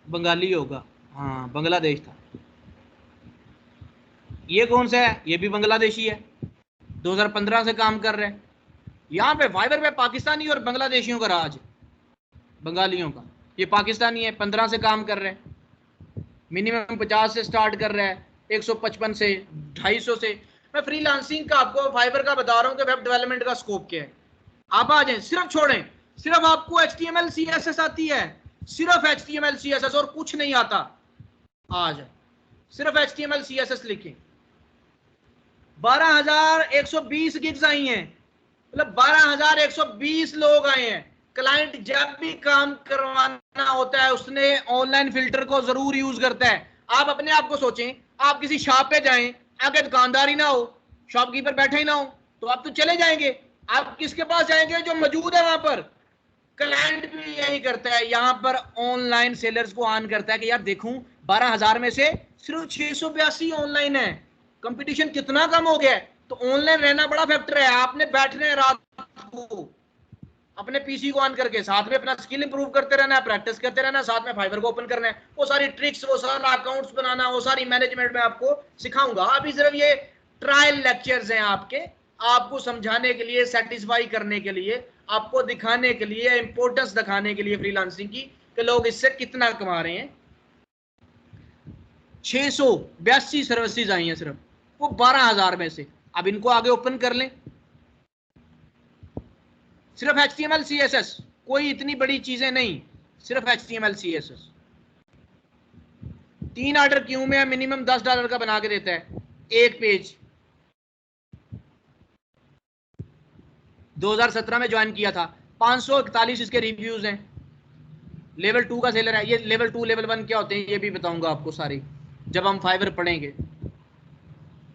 बंगाली होगा, हाँ बांग्लादेश था। ये कौन सा है, ये भी बांग्लादेशी है, 2015 से काम कर रहे हैं। यहाँ पे फाइबर पे पाकिस्तानी और बांग्लादेशियों का राज, बंगालियों का। ये पाकिस्तानी है, 15 से काम कर रहे हैं, मिनिमम 50 से स्टार्ट कर रहा है, 155 से 250 से। मैं फ्रीलांसिंग का आपको फाइबर का बता रहा हूँ कि वेब डेवलपमेंट का स्कोप क्या है। आप आ जाए, सिर्फ छोड़ें, सिर्फ आपको HTML CSS आती है, सिर्फ HTML CSS और कुछ नहीं आता। आ जाए, सिर्फ HTML CSS लिखें, 12,120 गिग्स आई हैं, मतलब 12,120 लोग आए हैं। क्लाइंट जब भी काम करवाना होता है उसने ऑनलाइन फिल्टर को जरूर यूज करता है। आप अपने आप को सोचें, आप किसी शॉप पे जाएं, आगे दुकानदार ही ना हो, शॉपकीपर बैठा ही ना हो, तो आप तो चले जाएंगे, आप किसके पास जाएंगे, जो मौजूद है वहां पर। क्लाइंट भी यही करता है, यहां पर ऑनलाइन सेलर्स को ऑन करता है कि यार देखूं 12,000 में से सिर्फ 682 ऑनलाइन है, कंपटीशन कितना कम हो गया है। तो ऑनलाइन रहना बड़ा फैक्टर है। आपने बैठना है रात को अपने पीसी को ऑन करके, साथ में अपना स्किल इंप्रूव करते रहना है, प्रैक्टिस करते रहना है, साथ में फाइबर को ओपन करना है। वो सारी ट्रिक्स, वो सारा अकाउंट्स बनाना, वो सारी मैनेजमेंट में आपको सिखाऊंगा। अभी सिर्फ ये ट्रायल लेक्चर्स हैं आपके, आपको समझाने के लिए, सेटिस्फाई करने के लिए, आपको दिखाने के लिए, इंपोर्टेंस दिखाने के लिए फ्रीलांसिंग की कि लोग इससे कितना कमा रहे हैं। 682 सर्विसेज आई हैं सिर्फ, वो 12,000 में से। अब इनको आगे ओपन कर लें, सिर्फ HTML CSS, कोई इतनी बड़ी चीजें नहीं, सिर्फ HTML CSS। 3 ऑर्डर क्यों में है, मिनिमम $10 का बना के देता है एक पेज। 2017 में ज्वाइन किया था, 541 इसके रिव्यूज हैं। लेवल 2 का सेलर है। ये लेवल 2 लेवल 1 क्या होते हैं ये भी बताऊंगा आपको सारी, जब हम फाइबर पढ़ेंगे।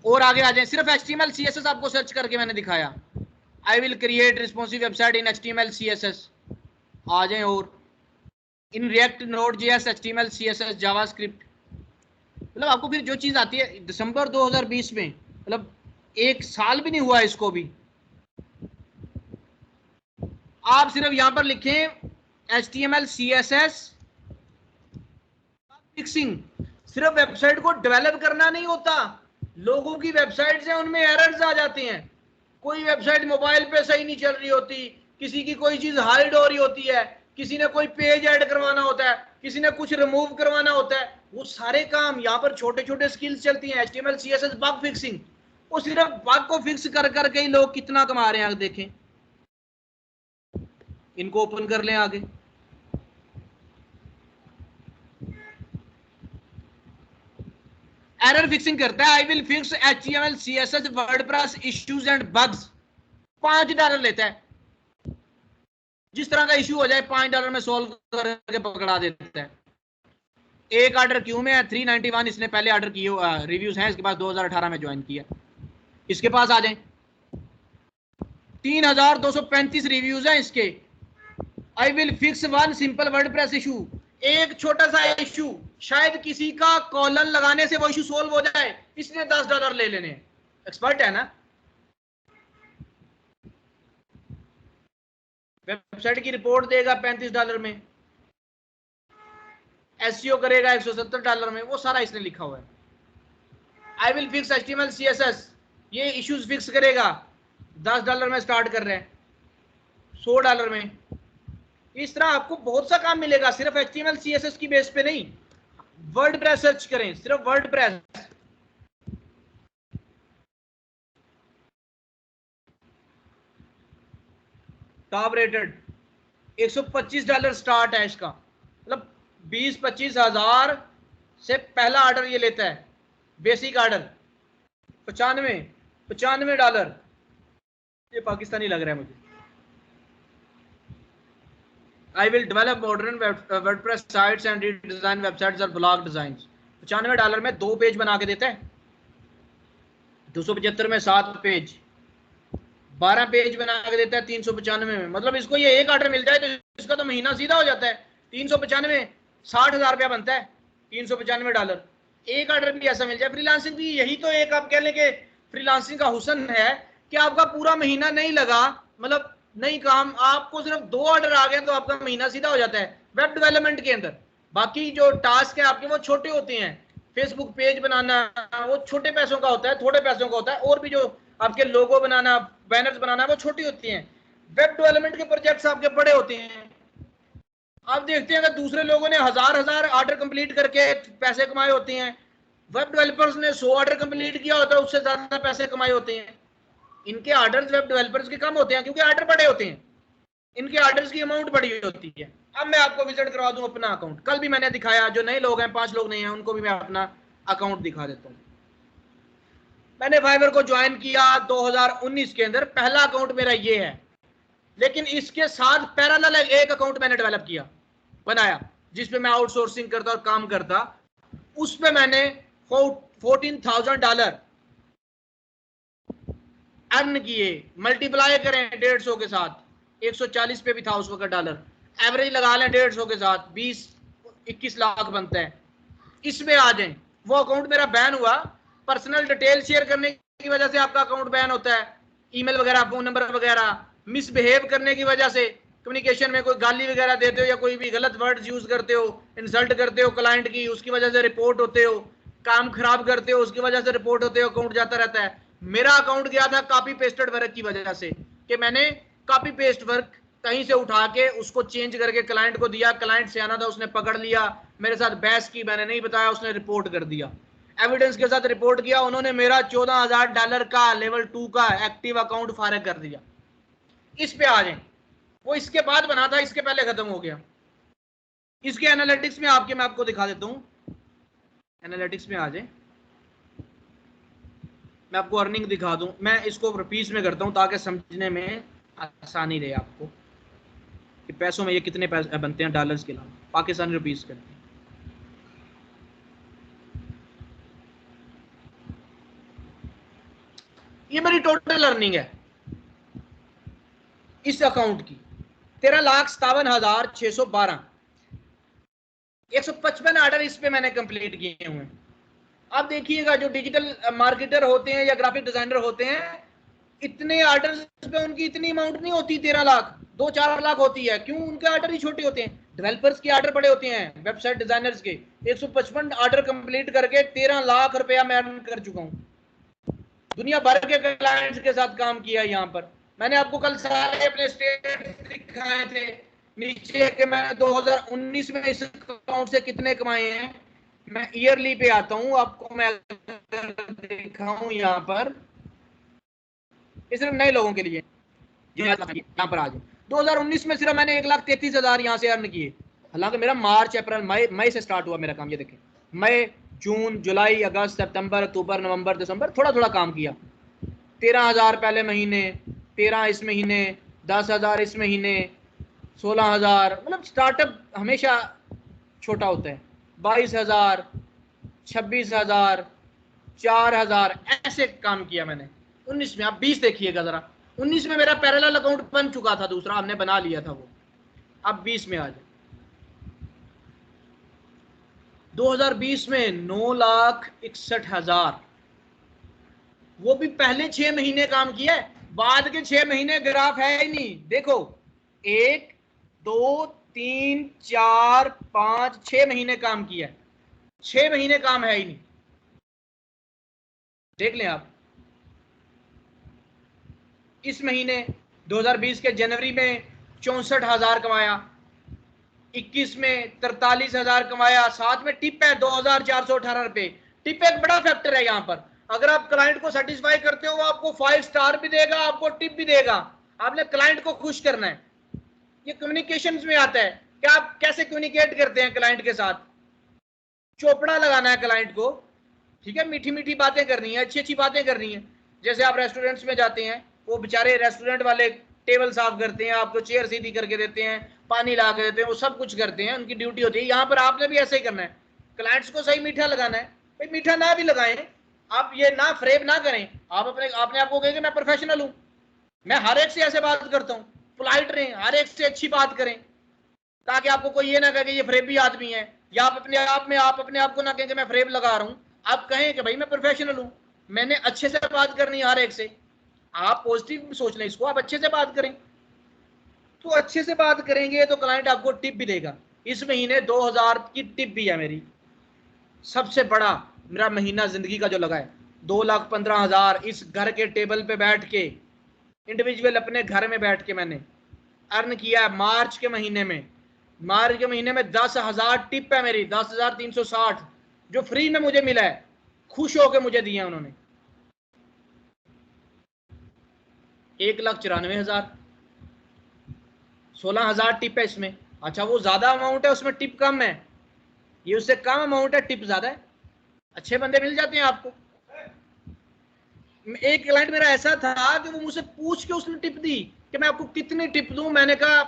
और आगे आ जाए, सिर्फ HTML CSS आपको सर्च करके मैंने दिखाया। I will create responsive website in HTML CSS। आ जाए, और in React Node.js HTML CSS JavaScript. मतलब आपको फिर जो चीज आती है, दिसंबर 2020 में, मतलब 1 साल भी नहीं हुआ इसको भी। आप सिर्फ यहां पर लिखें HTML CSS फिक्सिंग। सिर्फ वेबसाइट को डेवलप करना नहीं होता, लोगों की वेबसाइट्स हैं उनमें एरर्स आ जाते हैं। कोई वेबसाइट मोबाइल पे सही नहीं चल रही होती, किसी की कोई चीज हाइड हो रही होती है, किसी ने कोई पेज ऐड करवाना होता है, किसी ने कुछ रिमूव करवाना होता है, वो सारे काम यहाँ पर छोटे छोटे स्किल्स चलती हैं। HTML CSS बग फिक्सिंग, वो सिर्फ बग को फिक्स कर करके ही लोग कितना कमा रहे हैं। देखें, इनको ओपन कर लें आगे। एरर फिक्सिंग करता है, I will fix HTML CSS WordPress issues and bugs. $5 लेता है, जिस तरह का इश्यू हो जाए $5 में सॉल्व करके पकड़ा देता है। एक ऑर्डर क्यों में है 391, इसने पहले ऑर्डर किए, रिव्यूज हैं इसके पास, 2018 में ज्वाइन किया। इसके पास आ जाए 3235 रिव्यूज हैं इसके। I will fix one simple WordPress issue, एक छोटा सा इशू, शायद किसी का कॉलन लगाने से वो इशू सोल्व हो जाए, इसने $10 ले लेने। एक्सपर्ट है ना। वेबसाइट की रिपोर्ट देगा $35 में, एसईओ करेगा $170 में, वो सारा इसने लिखा हुआ है। I will fix HTML CSS, ये इश्यूज फिक्स करेगा, $10 में स्टार्ट कर रहे हैं, $100 में। इस तरह आपको बहुत सा काम मिलेगा, सिर्फ HTML CSS की बेस पे नहीं। वर्डप्रेस सर्च करें, सिर्फ वर्डप्रेस। टॉप रेटेड $125 स्टार्ट है इसका, मतलब 20-25 हजार से पहला ऑर्डर ये लेता है। बेसिक ऑर्डर $95, ये पाकिस्तानी लग रहा है मुझे। I will develop modern WordPress sites and redesign websites और blog designs। $95 में 2 पेज बना के देता है, 275 में 7 पेज, 12 पेज बना के देता है 395 में। मतलब इसको ये एक ऑर्डर मिल जाए तो इसका तो महीना सीधा हो जाता है। 395 $60,000 रुपया बनता है, $395। एक ऑर्डर भी ऐसा मिल जाए। फ्रीलांसिंग भी यही तो एक आप कह लें कि फ्रीलांसिंग का हुस्न है कि आपका पूरा महीना नहीं लगा, मतलब नहीं काम, आपको सिर्फ 2 ऑर्डर आ गए तो आपका महीना सीधा हो जाता है। वेब डेवलपमेंट के अंदर बाकी जो टास्क है आपके वो छोटे होते हैं। फेसबुक पेज बनाना वो छोटे पैसों का होता है, थोड़े पैसों का होता है, और भी जो आपके लोगो बनाना, बैनर्स बनाना वो छोटी होती हैं। वेब डेवलपमेंट के प्रोजेक्ट्स आपके बड़े होते हैं। आप देखते हैं अगर दूसरे लोगों ने हजार ऑर्डर कंप्लीट करके पैसे कमाए होते हैं, वेब डेवलपर्स ने 100 ऑर्डर कंप्लीट किया होता है, उससे ज्यादा पैसे कमाए होते हैं। इनके ऑर्डर्स वेब डेवलपर्स के कम होते हैं क्योंकि ऑर्डर बड़े होते हैं, इनके ऑर्डर्स की अमाउंट बड़ी होती है। अब मैं आपको विजिट करवा दूं अपना अकाउंट, कल भी मैंने दिखाया, जो नए लोग हैं 5 लोग नहीं हैं उनको भी मैं अपना अकाउंट दिखा देता हूं। मैंने फाइवर को ज्वाइन किया 2019 के अंदर, पहला अकाउंट मेरा ये है, लेकिन इसके साथ पैरेलल एक अकाउंट मैंने डेवलप किया, बनाया, जिसपे मैं आउटसोर्सिंग करता और काम करता। उस पे मैंने $14,000 अर्न किए। मल्टीप्लाई करें 150 के साथ, 140 पे भी था उस वक्त डॉलर, एवरेज लगा लें 150 के साथ 20-21 लाख बनता है। इसमें आ जाए, वो अकाउंट मेरा बैन हुआ, पर्सनल डिटेल शेयर करने की वजह से आपका अकाउंट बैन होता है, ईमेल वगैरह, फोन नंबर वगैरह, मिसबिहेव करने की वजह से, कम्युनिकेशन में कोई गाली वगैरह देते हो या कोई भी गलत वर्ड्स यूज करते हो, इंसल्ट करते हो क्लाइंट की, उसकी वजह से रिपोर्ट होते हो, काम खराब करते हो उसकी वजह से रिपोर्ट होते हो, अकाउंट जाता रहता है। मेरा अकाउंट गया था कॉपी पेस्टेड वर्क की वजह से, कि मैंने कॉपी पेस्ट वर्क कहीं से उठा के उसको चेंज करके क्लाइंट को दिया, क्लाइंट से आना था, उसने पकड़ लिया, मेरे साथ बहस की, मैंने नहीं बताया, उसने रिपोर्ट कर दिया, एविडेंस के साथ रिपोर्ट किया, उन्होंने मेरा $14,000 का लेवल 2 का एक्टिव अकाउंट फारिग कर दिया। इस पे आ जाए, वो इसके बाद बना था, इसके पहले खत्म हो गया। इसके एनालिटिक्स में मैं आपको दिखा देता हूं, एनालिटिक्स में आ जाए, मैं आपको अर्निंग दिखा दूं। मैं इसको रुपीस में करता हूं ताकि समझने में आसानी रहे आपको कि पैसों में ये कितने पैसे बनते हैं डॉलर्स के अलावा, पाकिस्तानी रुपीस करते हैं। ये मेरी टोटल अर्निंग है इस अकाउंट की, 13,57,612। 155 ऑर्डर इस पे मैंने कंप्लीट किए हुए हैं। आप देखिएगा जो डिजिटल मार्केटर होते हैं या ग्राफिक डिजाइनर होते हैं, इतने ऑर्डर्स पे उनकी इतनी अमाउंट नहीं होती, 13 लाख 2-4 लाख होती है। क्यों? उनके ऑर्डर ही छोटे होते हैं। डेवलपर्स के ऑर्डर बड़े होते हैं, वेबसाइट डिजाइनर्स के। 155 ऑर्डर कंप्लीट करके 13 लाख रुपया मैं अर्न कर चुका हूं। दुनिया भर के क्लाइंट्स के साथ काम किया यहाँ पर। मैंने आपको कल सारे अपने स्टेट दिखाए थे नीचे कि मैंने 2019 में इस अकाउंट से कितने कमाए हैं। मैं ईयरली पे आता हूं, आपको मैं दिखाऊं यहाँ पर, सिर्फ नए लोगों के लिए यहाँ पर आ जाए। 2019 में सिर्फ मैंने 1,33,000 यहाँ से अर्न किए। हालांकि मेरा मार्च अप्रैल मई से स्टार्ट हुआ मेरा काम। ये देखें, मई, जून, जुलाई, अगस्त, सितंबर, अक्टूबर, नवंबर, दिसंबर, थोड़ा थोड़ा काम किया। 13,000 पहले महीने, 13 इस महीने, 10,000 इस महीने, 16,000। मतलब स्टार्टअप हमेशा छोटा होता है। 22,000, 26,000, 4,000 ऐसे काम किया मैंने 19 में। आप 20 देखिएगा जरा, 19 में मेरा पैरेलल अकाउंट बन चुका था, दूसरा हमने बना लिया था वो। अब 20 में आ जाए, 2020 में 9,61,000, वो भी पहले 6 महीने काम किया है, बाद के 6 महीने ग्राफ है ही नहीं। देखो 1 2 3 4 5 6 महीने काम किया है, 6 महीने काम है ही नहीं, देख लें आप। इस महीने 2020 के जनवरी में 64,000 कमाया, 21 में 43,000 कमाया, साथ में टिप है 2,418 रुपए। टिप एक बड़ा फैक्टर है यहाँ पर। अगर आप क्लाइंट को सेटिस्फाई करते हो, वो आपको 5 स्टार भी देगा, आपको टिप भी देगा। आपने क्लाइंट को खुश करना है। ये कम्युनिकेशन में आता है कि आप कैसे कम्युनिकेट करते हैं क्लाइंट के साथ। चोपड़ा लगाना है क्लाइंट को, ठीक है, मीठी मीठी बातें करनी है, अच्छी अच्छी बातें करनी है। जैसे आप रेस्टोरेंट्स में जाते हैं, वो बेचारे रेस्टोरेंट वाले टेबल साफ करते हैं, आपको चेयर सीधी करके देते हैं, पानी ला के देते हैं, वो सब कुछ करते हैं, उनकी ड्यूटी होती है। यहाँ पर आपने भी ऐसे ही करना है, क्लाइंट्स को सही मीठा लगाना है। भाई मीठा ना भी लगाएं, आप ये ना फ्रेब ना करें, आप आपने आपको कहेंगे मैं प्रोफेशनल हूँ, मैं हर एक से ऐसे बात करता हूँ। पोलाइट रहें, हर एक से अच्छी बात करें, ताकि आपको कोई ये ना कहे कि ये फ्रेबी आदमी है, या आप अपने आप को ना कहें कि मैं फ्रेब लगा रहा हूँ। आप कहें कि भाई मैं प्रोफेशनल हूँ, मैंने अच्छे से बात करनी है हर एक से। आप पॉजिटिव सोच लें इसको, आप अच्छे से बात करें। तो अच्छे से बात करेंगे तो क्लाइंट आपको टिप भी देगा। इस महीने 2,000 की टिप भी है मेरी, सबसे बड़ा मेरा महीना जिंदगी का जो लगा है। 2,15,000 इस घर के टेबल पे बैठ के, इंडिविजुअल अपने घर में बैठ के मैंने अर्न किया है। मार्च के महीने में 10,000 टिप है मेरी, 10,360 जो फ्री में मुझे मिला है, खुश होकर मुझे दिया उन्होंने। 1,94,000, 16,000 टिप है इसमें। अच्छा वो ज्यादा अमाउंट है, उसमें टिप कम है, ये उससे कम अमाउंट है, टिप ज्यादा है। अच्छे बंदे मिल जाते हैं आपको। एक क्लाइंट मेरा ऐसा था कि वो मुझसे पूछ के उसने टिप दी कि मैं आपको कितनी टिप दूं। मैंने कहा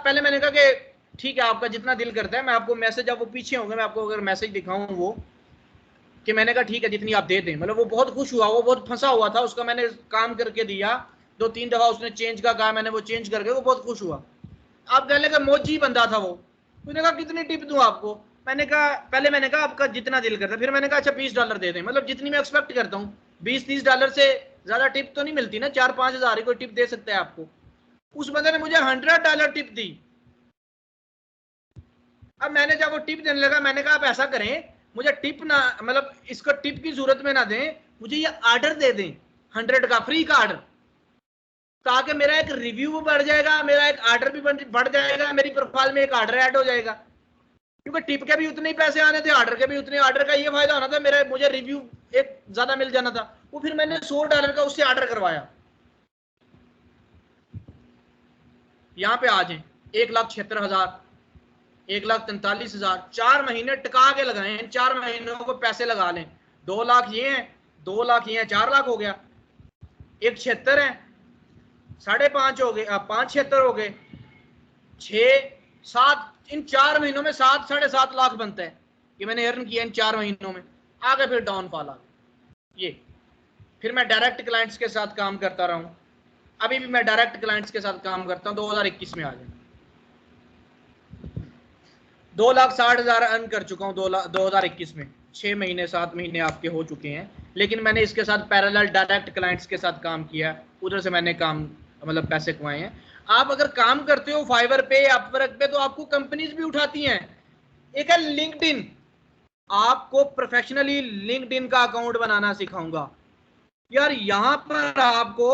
कि ठीक है आपका जितना दिल करता है, मैं आपको मैसेज, आप वो पीछे होंगे, मैं आपको अगर मैसेज दिखाऊं वो, कि मैंने कहा ठीक है जितनी आप दे दें। मतलब वो बहुत खुश हुआ, वो बहुत फंसा हुआ था, उसका मैंने काम करके दिया, 2-3 दफा उसने चेंज का कहा, मैंने वो चेंज करके, वो बहुत खुश हुआ। आप कहने का मोजी बंदा था वो। उसने कहा कितनी टिप दूं आपको। मैंने कहा आपका जितना दिल करता है। फिर मैंने कहा अच्छा $20 दे दें, मतलब जितनी मैं एक्सपेक्ट करता हूँ। $20-30 से ज्यादा टिप तो नहीं मिलती ना, 4-5 हज़ार ही कोई टिप दे सकता है आपको। उस बंदे ने मुझे $100 टिप दी। अब मैंने जब वो टिप देने लगा, मैंने कहा आप ऐसा करें, मुझे टिप ना, मतलब इसको टिप की जरूरत में ना दें, मुझे ये ऑर्डर दे दें 100 का, फ्री का ऑर्डर, ताकि मेरा एक रिव्यू बढ़ जाएगा, मेरा एक ऑर्डर भी बढ़ जाएगा, मेरी प्रोफाइल में एक ऑर्डर ऐड हो जाएगा। क्योंकि टिप के भी उतने ही पैसे आने थे, ऑर्डर के भी उतने। ऑर्डर का ये फायदा होना था, मुझे रिव्यू एक ज्यादा मिल जाना था। वो फिर मैंने $100 का उससे ऑर्डर करवाया। यहाँ पे आ जाए 1,76,000, 1,43,000, 4 महीने टिका के लगाए, 4 महीनों को पैसे लगा लें। 2 लाख ये है, 2 लाख ये है, 4 लाख हो गया। 1,76 है, 5.5 हो गए, 5,76 हो गए, 6-7, इन 4 महीनों में 7-7.5 लाख बनता है कि मैंने अर्न किया इन 4 महीनों में। आगे फिर डाउनफॉल आ गया ये। फिर मैं डायरेक्ट क्लाइंट्स के साथ काम करता रहा हूँ, अभी भी मैं डायरेक्ट क्लाइंट्स के साथ काम करता हूँ। 2021 में आ गया 2,60,000 अर्न कर चुका हूँ 2021 में। 6 महीने 7 महीने आपके हो चुके हैं, लेकिन मैंने इसके साथ पैरेलल डायरेक्ट क्लाइंट्स के साथ काम किया, उधर से मैंने काम, मतलब पैसे कमाए हैं। आप अगर काम करते हो फाइवर पे, अपवर्क पे, तो आपको कंपनीज भी उठाती हैं। एक है लिंक्डइन, आपको प्रोफेशनली लिंक्डइन का अकाउंट बनाना सिखाऊंगा यार। यहां पर आपको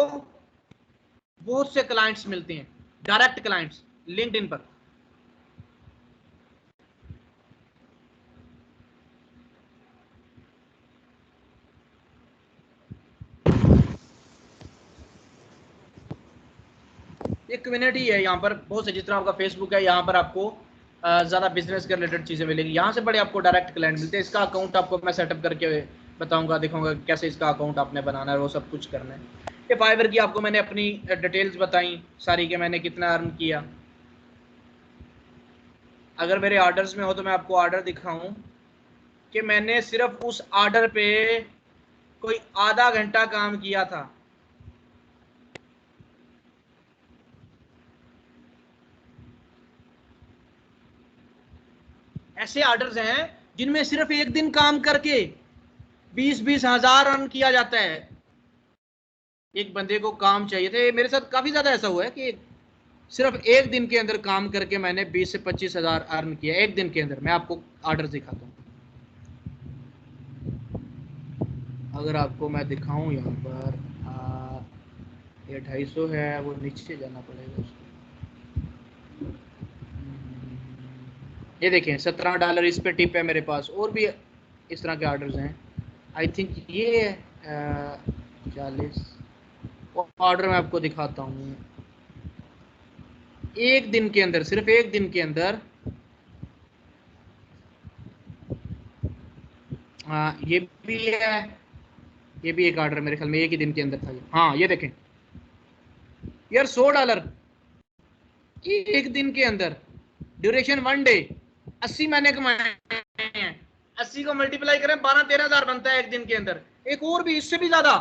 बहुत से क्लाइंट्स मिलते हैं, डायरेक्ट क्लाइंट्स लिंक्डइन पर। एक कम्युनिटी है यहाँ पर बहुत से, जिस तरह आपका फेसबुक है, यहाँ पर आपको ज़्यादा बिजनेस के रिलेटेड चीज़ें मिलेंगी। यहाँ से बड़े आपको डायरेक्ट क्लाइंट मिलते हैं। इसका अकाउंट आपको मैं सेटअप करके बताऊंगा, दिखाऊंगा कैसे इसका अकाउंट आपने बनाना है, वो सब कुछ करना है। ये फाइवर की आपको मैंने अपनी डिटेल्स बताई सारी, के मैंने कितना अर्न किया। अगर मेरे ऑर्डर्स में हो तो मैं आपको ऑर्डर दिखाऊं। कि मैंने सिर्फ उस ऑर्डर पे कोई आधा घंटा काम किया था। ऐसे ऑर्डर्स हैं जिनमें सिर्फ एक दिन काम करके 20-20 हजार रन किया जाता है। एक बंदे को काम चाहिए थे, मेरे साथ काफी ज्यादा ऐसा हुआ है कि सिर्फ एक दिन के अंदर काम करके मैंने 20 से 25 हजार अर्न किया एक दिन के अंदर। मैं आपको ऑर्डर दिखाता हूँ, अगर आपको मैं दिखाऊं यहाँ पर ये 250 है, वो नीचे जाना पड़ेगा उसको। ये देखें $17 इस पे टिप है मेरे पास, और भी इस तरह के ऑर्डर्स हैं। आई थिंक ये 40 ऑर्डर मैं आपको दिखाता हूँ। एक दिन के अंदर, सिर्फ एक दिन के अंदर ये भी है, ये भी एक ऑर्डर मेरे ख्याल में एक ही दिन के अंदर था। हाँ ये देखें यार, $100 एक दिन के अंदर, ड्यूरेशन 1 डे, 80 मैंने कमाए हैं। 80 को मल्टीप्लाई करें 12-13 हजार बनता है एक दिन के अंदर। एक और भी इससे भी ज्यादा,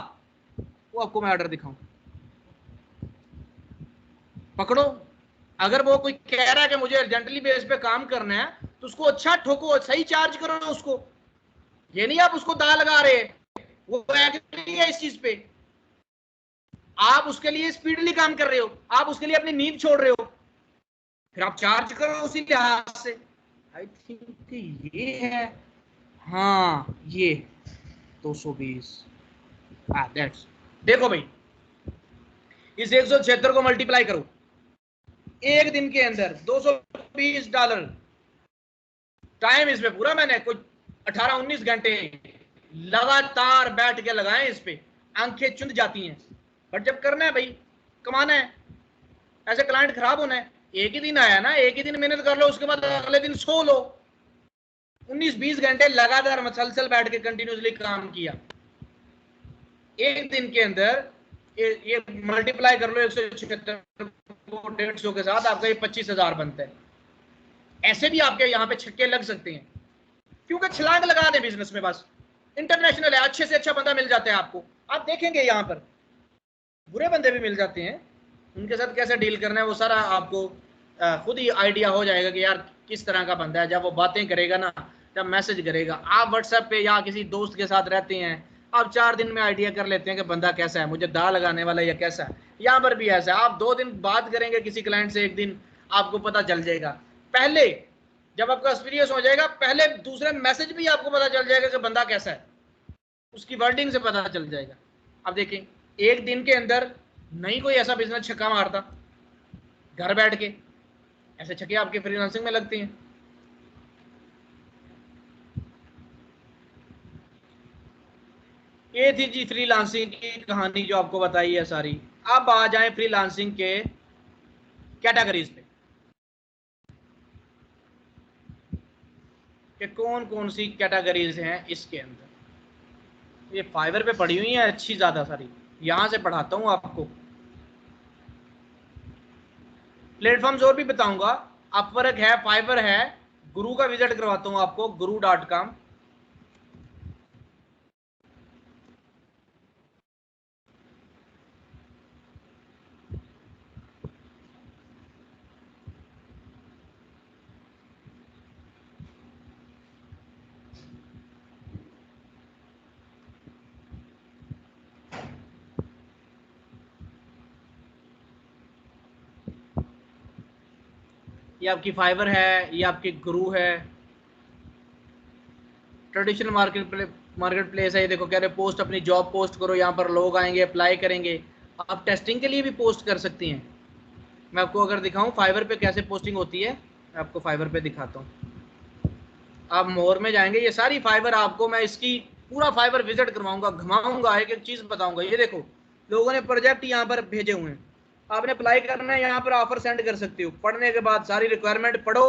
वो आपको मैं ऑर्डर दिखाऊं, पकड़ो। अगर वो कोई कह रहा है कि मुझे अर्जेंटली बेस पे काम करना है, तो उसको अच्छा ठोको, सही चार्ज करो उसको। ये नहीं आप उसको दाल लगा रहे, वो एग्री है इस चीज पे, आप उसके लिए स्पीडली काम कर रहे हो, आप उसके लिए अपनी नींद छोड़ रहे हो, फिर आप चार्ज करो उसी लिहाज से। आई थिंक ये है, हाँ ये 220। दैट्स, देखो भाई, इस 176 को मल्टीप्लाई करो, एक दिन के अंदर $220। टाइम इसमें पूरा मैंने कुछ 18-19 घंटे लगातार बैठ के लगाए इस पे, आंखें चुंद जाती हैं। बट जब करना है भाई, कमाना है, ऐसे क्लाइंट खराब होना है। एक ही दिन आया ना, एक ही दिन मेहनत कर लो, उसके बाद अगले दिन सो लो। 19-20 घंटे लगातार मसलसल बैठ के कंटिन्यूसली काम किया एक दिन के अंदर। ये मल्टीप्लाई कर लो 176 को 150 के साथ, आपका ये 25,000 बनता है। ऐसे भी आपके यहाँ पे छक्के लग सकते हैं, क्योंकि छलांग लगा दे बिजनेस में, बस इंटरनेशनल है, अच्छे से अच्छा बंदा मिल जाता है आपको। आप देखेंगे यहाँ पर बुरे बंदे भी मिल जाते हैं, उनके साथ कैसे डील करना है वो सारा आपको खुद ही आइडिया हो जाएगा कि यार किस तरह का बंदा है। जब वो बातें करेगा ना, जब मैसेज करेगा, आप व्हाट्सएप पे या किसी दोस्त के साथ रहते हैं, आप 4 दिन में आइडिया कर लेते हैं कि बंदा कैसा है, मुझे दाल लगाने वाला या कैसा है। यहाँ पर भी ऐसा है, आप 2 दिन बात करेंगे किसी क्लाइंट से, एक दिन आपको पता चल जाएगा। पहले जब आपका एक्सपीरियंस हो जाएगा, पहले दूसरे मैसेज भी आपको पता चल जाएगा कि बंदा कैसा है, उसकी वर्डिंग से पता चल जाएगा। अब देखें, एक दिन के अंदर नहीं कोई ऐसा बिजनेस छक्का मारता घर बैठ के, ऐसे छक्के आपके फ्रीलांसिंग में लगते हैं। ये थी जी फ्रीलांसिंग की कहानी जो आपको बताई है सारी। अब आ जाए फ्रीलांसिंग के कैटेगरीज पे कि कौन कौन सी कैटेगरीज हैं इसके अंदर। ये फाइवर पे पड़ी हुई है अच्छी ज्यादा सारी, यहां से पढ़ाता हूं आपको। प्लेटफॉर्म्स और भी बताऊंगा, अपवर्क है, फाइवर है, गुरु का विजिट करवाता हूं आपको, guru.com। ये आपकी फाइवर है, ये आपकी गुरु है। ट्रेडिशनल मार्केट प्लेस है। ये देखो कह रहे पोस्ट, अपनी जॉब पोस्ट करो, यहाँ पर लोग आएंगे, अप्लाई करेंगे। आप टेस्टिंग के लिए भी पोस्ट कर सकती हैं। मैं आपको अगर दिखाऊं फाइवर पे कैसे पोस्टिंग होती है, मैं आपको फाइवर पे दिखाता हूँ। आप मोर में जाएंगे, ये सारी फाइवर आपको मैं इसकी पूरा फाइवर विजिट करवाऊंगा, घुमाऊंगा, एक एक चीज बताऊंगा। ये देखो लोगों ने प्रोजेक्ट यहाँ पर भेजे हुए हैं, आपने अप्लाई करना है, यहाँ पर ऑफर सेंड कर सकते हो। पढ़ने के बाद सारी रिक्वायरमेंट पढ़ो,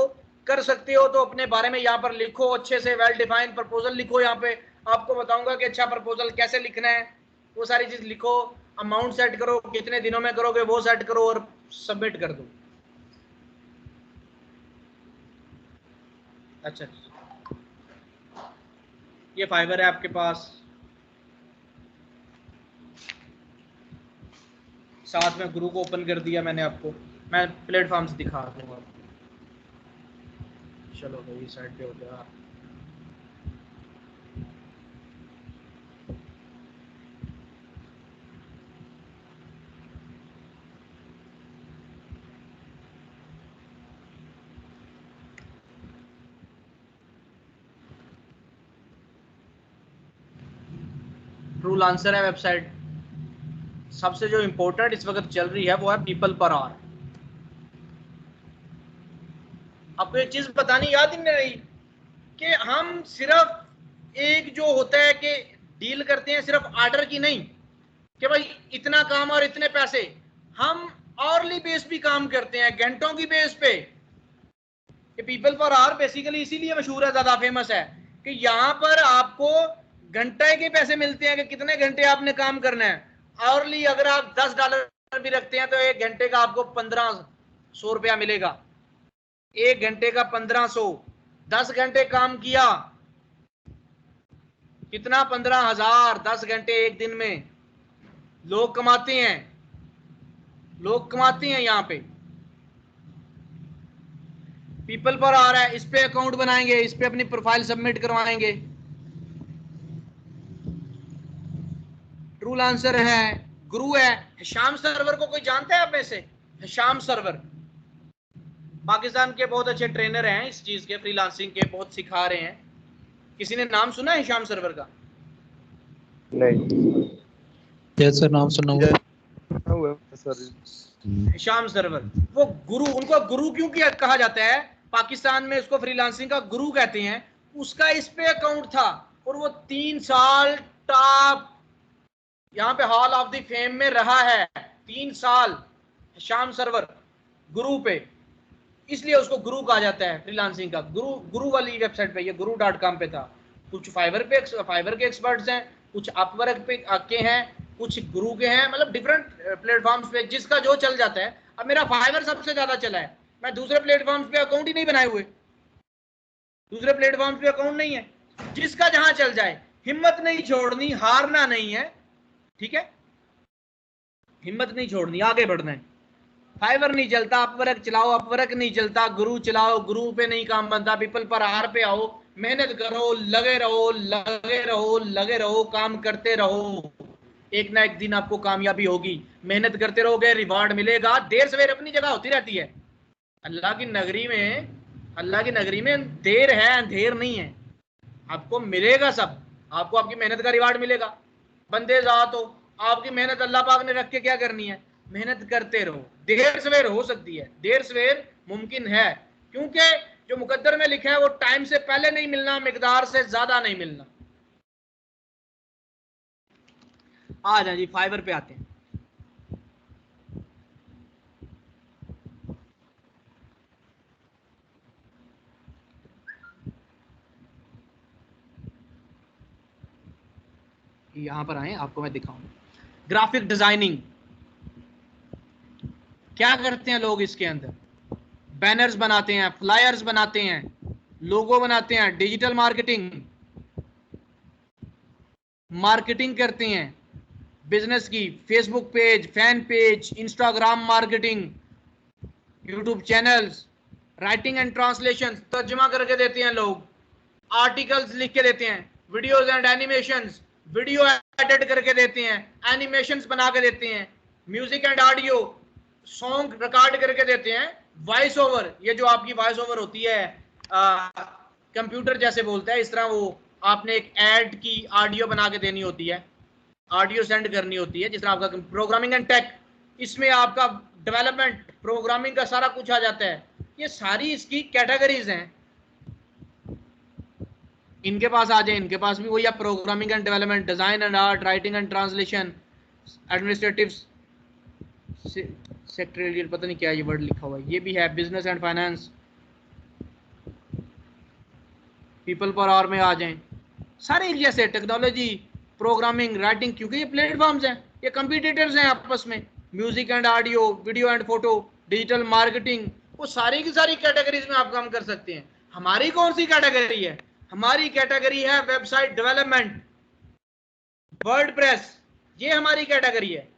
कर सकते हो तो अपने बारे में यहाँ पर लिखो, अच्छे से वेल डिफाइंड प्रपोजल लिखो। यहाँ पे आपको बताऊंगा कि अच्छा प्रपोजल कैसे लिखना है, वो सारी चीज लिखो। अमाउंट सेट करो, कितने दिनों में करोगे वो सेट करो और सबमिट कर दो। अच्छा, ये फाइवर है आपके पास, साथ में गुरु को ओपन कर दिया मैंने आपको। मैं प्लेटफॉर्म्स दिखा दूंगा। चलो भाई साइड पे हो गया। ट्रूल आंसर है वेबसाइट। सबसे जो इंपॉर्टेंट इस वक्त चल रही है वो है पीपल पर आवर। आपको एक चीज बतानी याद ही नहीं रही कि हम सिर्फ एक जो होता है कि डील करते हैं सिर्फ ऑर्डर की नहीं कि भाई इतना काम और इतने पैसे, हम आवरली बेस भी काम करते हैं, घंटों की बेस पे। कि पीपल फॉर आवर बेसिकली इसीलिए मशहूर है, ज्यादा फेमस है कि यहाँ पर आपको घंटे के पैसे मिलते हैं कि कितने घंटे आपने काम करना है। आवरली अगर आप $10 भी रखते हैं तो एक घंटे का आपको 1500 रुपया मिलेगा। एक घंटे का 1500, 10 घंटे काम किया कितना, 15,000। 10 घंटे एक दिन में लोग कमाते हैं, लोग कमाते हैं यहाँ पे। पीपल पर आ रहा है, इस पे अकाउंट बनाएंगे, इस पे अपनी प्रोफाइल सबमिट करवाएंगे। ट्रूल आंसर है, गुरु है। हिशाम सर्वर को कोई जानता है आप में से? हिशाम सर्वर पाकिस्तान के बहुत अच्छे ट्रेनर हैं इस चीज के, फ्रीलांसिंग के, बहुत सिखा रहे हैं। किसी ने नाम सुना है हिशाम सर्वर का? नहीं। यस सर, नाम सुना हुआ सर। हिशाम सर्वर वो गुरु, उनको गुरु क्यों कहा जाता है? पाकिस्तान में उसको फ्रीलांसिंग का गुरु कहते हैं। उसका इस पे अकाउंट था और वो 3 साल टॉप यहाँ पे हॉल ऑफ द फेम में रहा है। 3 साल हिशाम सर्वर गुरु पे, इसलिए उसको गुरु कहा जाता है फ्रीलांसिंग का। गुरु, गुरु वाली वेबसाइट पे, ये guru.com पे था। कुछ फाइवर के एक्सपर्ट्स हैं, कुछ अपवर्क पे के हैं, कुछ गुरु के हैं, मतलब डिफरेंट प्लेटफॉर्म्स पे जिसका जो चल जाता है। अब मेरा फाइवर सबसे ज्यादा चला है, मैं दूसरे प्लेटफॉर्म्स पे अकाउंट ही नहीं बनाए हुए, दूसरे प्लेटफॉर्म्स पे अकाउंट नहीं है। जिसका जहां चल जाए, हिम्मत नहीं छोड़नी, हारना नहीं है, ठीक है? हिम्मत नहीं छोड़नी, आगे बढ़ना है। फाइवर नहीं चलता, अपवर्क चलाओ, अपवर्क नहीं चलता, गुरु चलाओ, गुरु पे नहीं काम बनता, पीपल पर आर पे आओ, मेहनत करो, लगे रहो, लगे रहो, लगे रहो, काम करते रहो। एक ना एक दिन आपको कामयाबी होगी। मेहनत करते रहोगे, रिवार्ड मिलेगा। देर सवेर अपनी जगह होती रहती है। अल्लाह की नगरी में, अल्लाह की नगरी में देर है, अंधेर नहीं है। आपको मिलेगा सब, आपको आपकी मेहनत का रिवार्ड मिलेगा। बंदे ज़ात हो, आपकी मेहनत अल्लाह पाक ने रख के क्या करनी है? मेहनत करते रहो। देर सवेर हो सकती है, देर सवेर मुमकिन है, क्योंकि जो मुकद्दर में लिखा है वो टाइम से पहले नहीं मिलना, मिकदार से ज्यादा नहीं मिलना। आ जाए जी, फाइवर पे आते हैं। यहां पर आए, आपको मैं दिखाऊं। ग्राफिक डिजाइनिंग क्या करते हैं लोग इसके अंदर? बैनर्स बनाते हैं, फ्लायर्स बनाते हैं, लोगो बनाते हैं, डिजिटल मार्केटिंग, मार्केटिंग करते हैं बिजनेस की, Facebook page, fan page, Instagram marketing, YouTube channels, writing and translation, तर्जुमा करके देते हैं लोग, आर्टिकल्स लिख के देते हैं, videos and animations, video edit करके देते हैं, एनिमेशंस बना के देते हैं, music and audio, song record करके देते हैं, वॉइस ओवर, ये जो आपकी वॉइस ओवर होती है, कंप्यूटर जैसे बोलता है इस तरह, वो आपने एक ऐड की ऑडियो बना के देनी होती है, ऑडियो सेंड करनी होती है, जिस तरह आपका प्रोग्रामिंग एंड टेक, इसमें आपका डेवलपमेंट, प्रोग्रामिंग का सारा कुछ आ जाता है। ये सारी इसकी कैटेगरीज हैं। इनके पास आ जाए, इनके पास भी वही है, programming and development, design and art, writing and translation, administrative secretarial, पता नहीं क्या ये वर्ड लिखा हुआ है, ये भी है, business and finance. People per hour में आ जाएं, सारे जैसे टेक्नोलॉजी, प्रोग्रामिंग, राइटिंग, क्योंकि ये प्लेटफॉर्म्स हैं, ये कंपटीटर्स हैं आपस में, music and audio, video and photo, digital marketing, वो सारी की सारी कैटेगरीज में आप काम कर सकते हैं। हमारी कौन सी कैटेगरी है? हमारी कैटेगरी है वेबसाइट डेवलपमेंट, वर्डप्रेस, ये हमारी कैटेगरी है।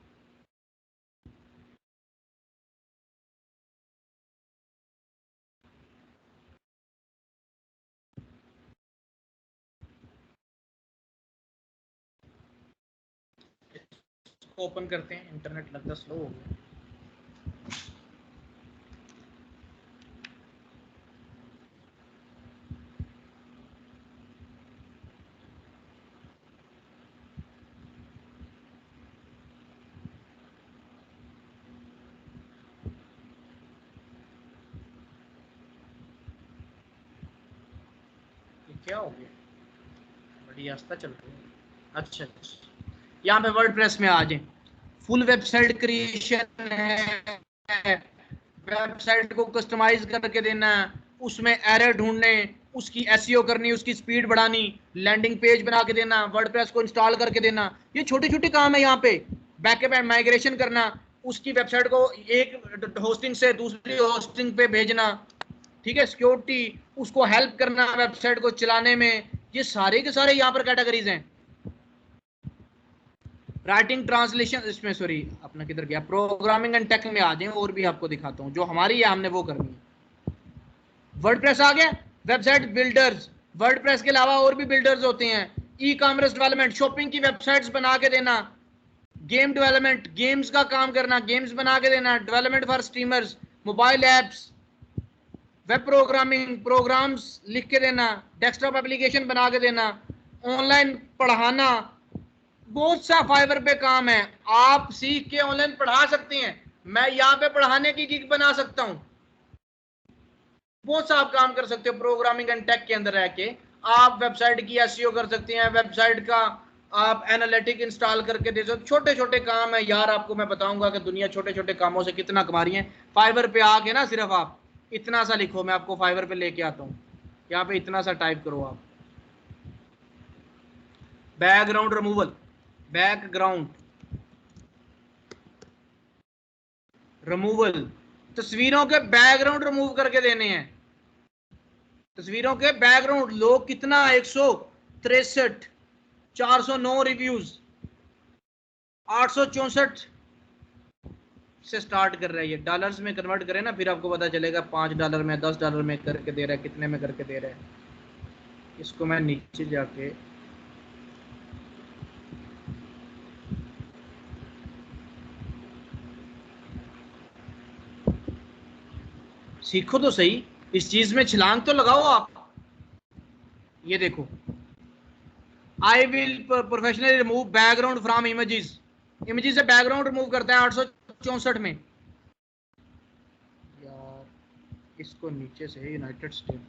ओपन करते हैं, इंटरनेट लगता स्लो हो गया। ये क्या हो गया, बड़ी आस्था चल रही है। अच्छा, यहाँ पे वर्डप्रेस में आ जाए, फुल वेबसाइट क्रिएशन है, वेबसाइट को कस्टमाइज करके देना, उसमें एरर ढूंढने, उसकी एसईओ करनी, उसकी स्पीड बढ़ानी, लैंडिंग पेज बना के देना, वर्डप्रेस को इंस्टॉल करके देना, ये छोटे छोटे काम है। यहाँ पे बैकअप एंड माइग्रेशन करना, उसकी वेबसाइट को एक होस्टिंग से दूसरी होस्टिंग पे भेजना, ठीक है, सिक्योरिटी, उसको हेल्प करना वेबसाइट को चलाने में, ये सारे के सारे यहाँ पर कैटेगरीज हैं। राइटिंग ट्रांसलेशन, इसमें सॉरी अपना किधर गया, प्रोग्रामिंग एंड टेक में आ जाए और भी आपको दिखाता हूँ जो हमारी है, हमने वो करनी है। वर्डप्रेस आ गया, वेबसाइट बिल्डर्स, वर्डप्रेस के अलावा और भी बिल्डर्स होते हैं, ई कॉमर्स डेवलपमेंट, शॉपिंग की वेबसाइट्स बना के देना, गेम डेवलपमेंट, गेम्स का काम करना, गेम्स बना के देना, development for streamers, mobile apps, web programming, programs लिख के देना, डेस्कटॉप एप्लीकेशन बना के देना, ऑनलाइन पढ़ाना, बहुत सा फाइवर पे काम है। आप सीख के ऑनलाइन पढ़ा सकते हैं, मैं यहाँ पे पढ़ाने की गिग बना सकता हूँ, बहुत सा आप काम कर सकते हो प्रोग्रामिंग एंड टेक के अंदर रह के। आप वेबसाइट की एसईओ कर सकते हैं, वेबसाइट का आप एनालिटिक इंस्टॉल करके दे सकते, छोटे छोटे काम है यार। आपको मैं बताऊंगा कि दुनिया छोटे छोटे कामों से कितना कमा रही है। फाइवर पे आके ना सिर्फ आप इतना सा लिखो, मैं आपको फाइवर पे लेके आता हूँ, यहाँ पे इतना सा टाइप करो आप, बैकग्राउंड रिमूवल, बैकग्राउंड रिमूवल, तस्वीरों के बैकग्राउंड रिमूव करके देने हैं, तस्वीरों के बैकग्राउंड। लोग कितना 163, 409 रिव्यूज, 864 से स्टार्ट कर रहा है। ये डॉलर्स में कन्वर्ट करें ना, फिर आपको पता चलेगा $5 में, $10 में करके दे रहा है, कितने में करके दे रहा है। इसको मैं नीचे जाके सीखो तो सही, इस चीज में छलांग तो लगाओ आप। ये देखो, I will professionally remove background from images, images से बैकग्राउंड रिमूव करता है 864 में। यार इसको नीचे से यूनाइटेड स्टेट,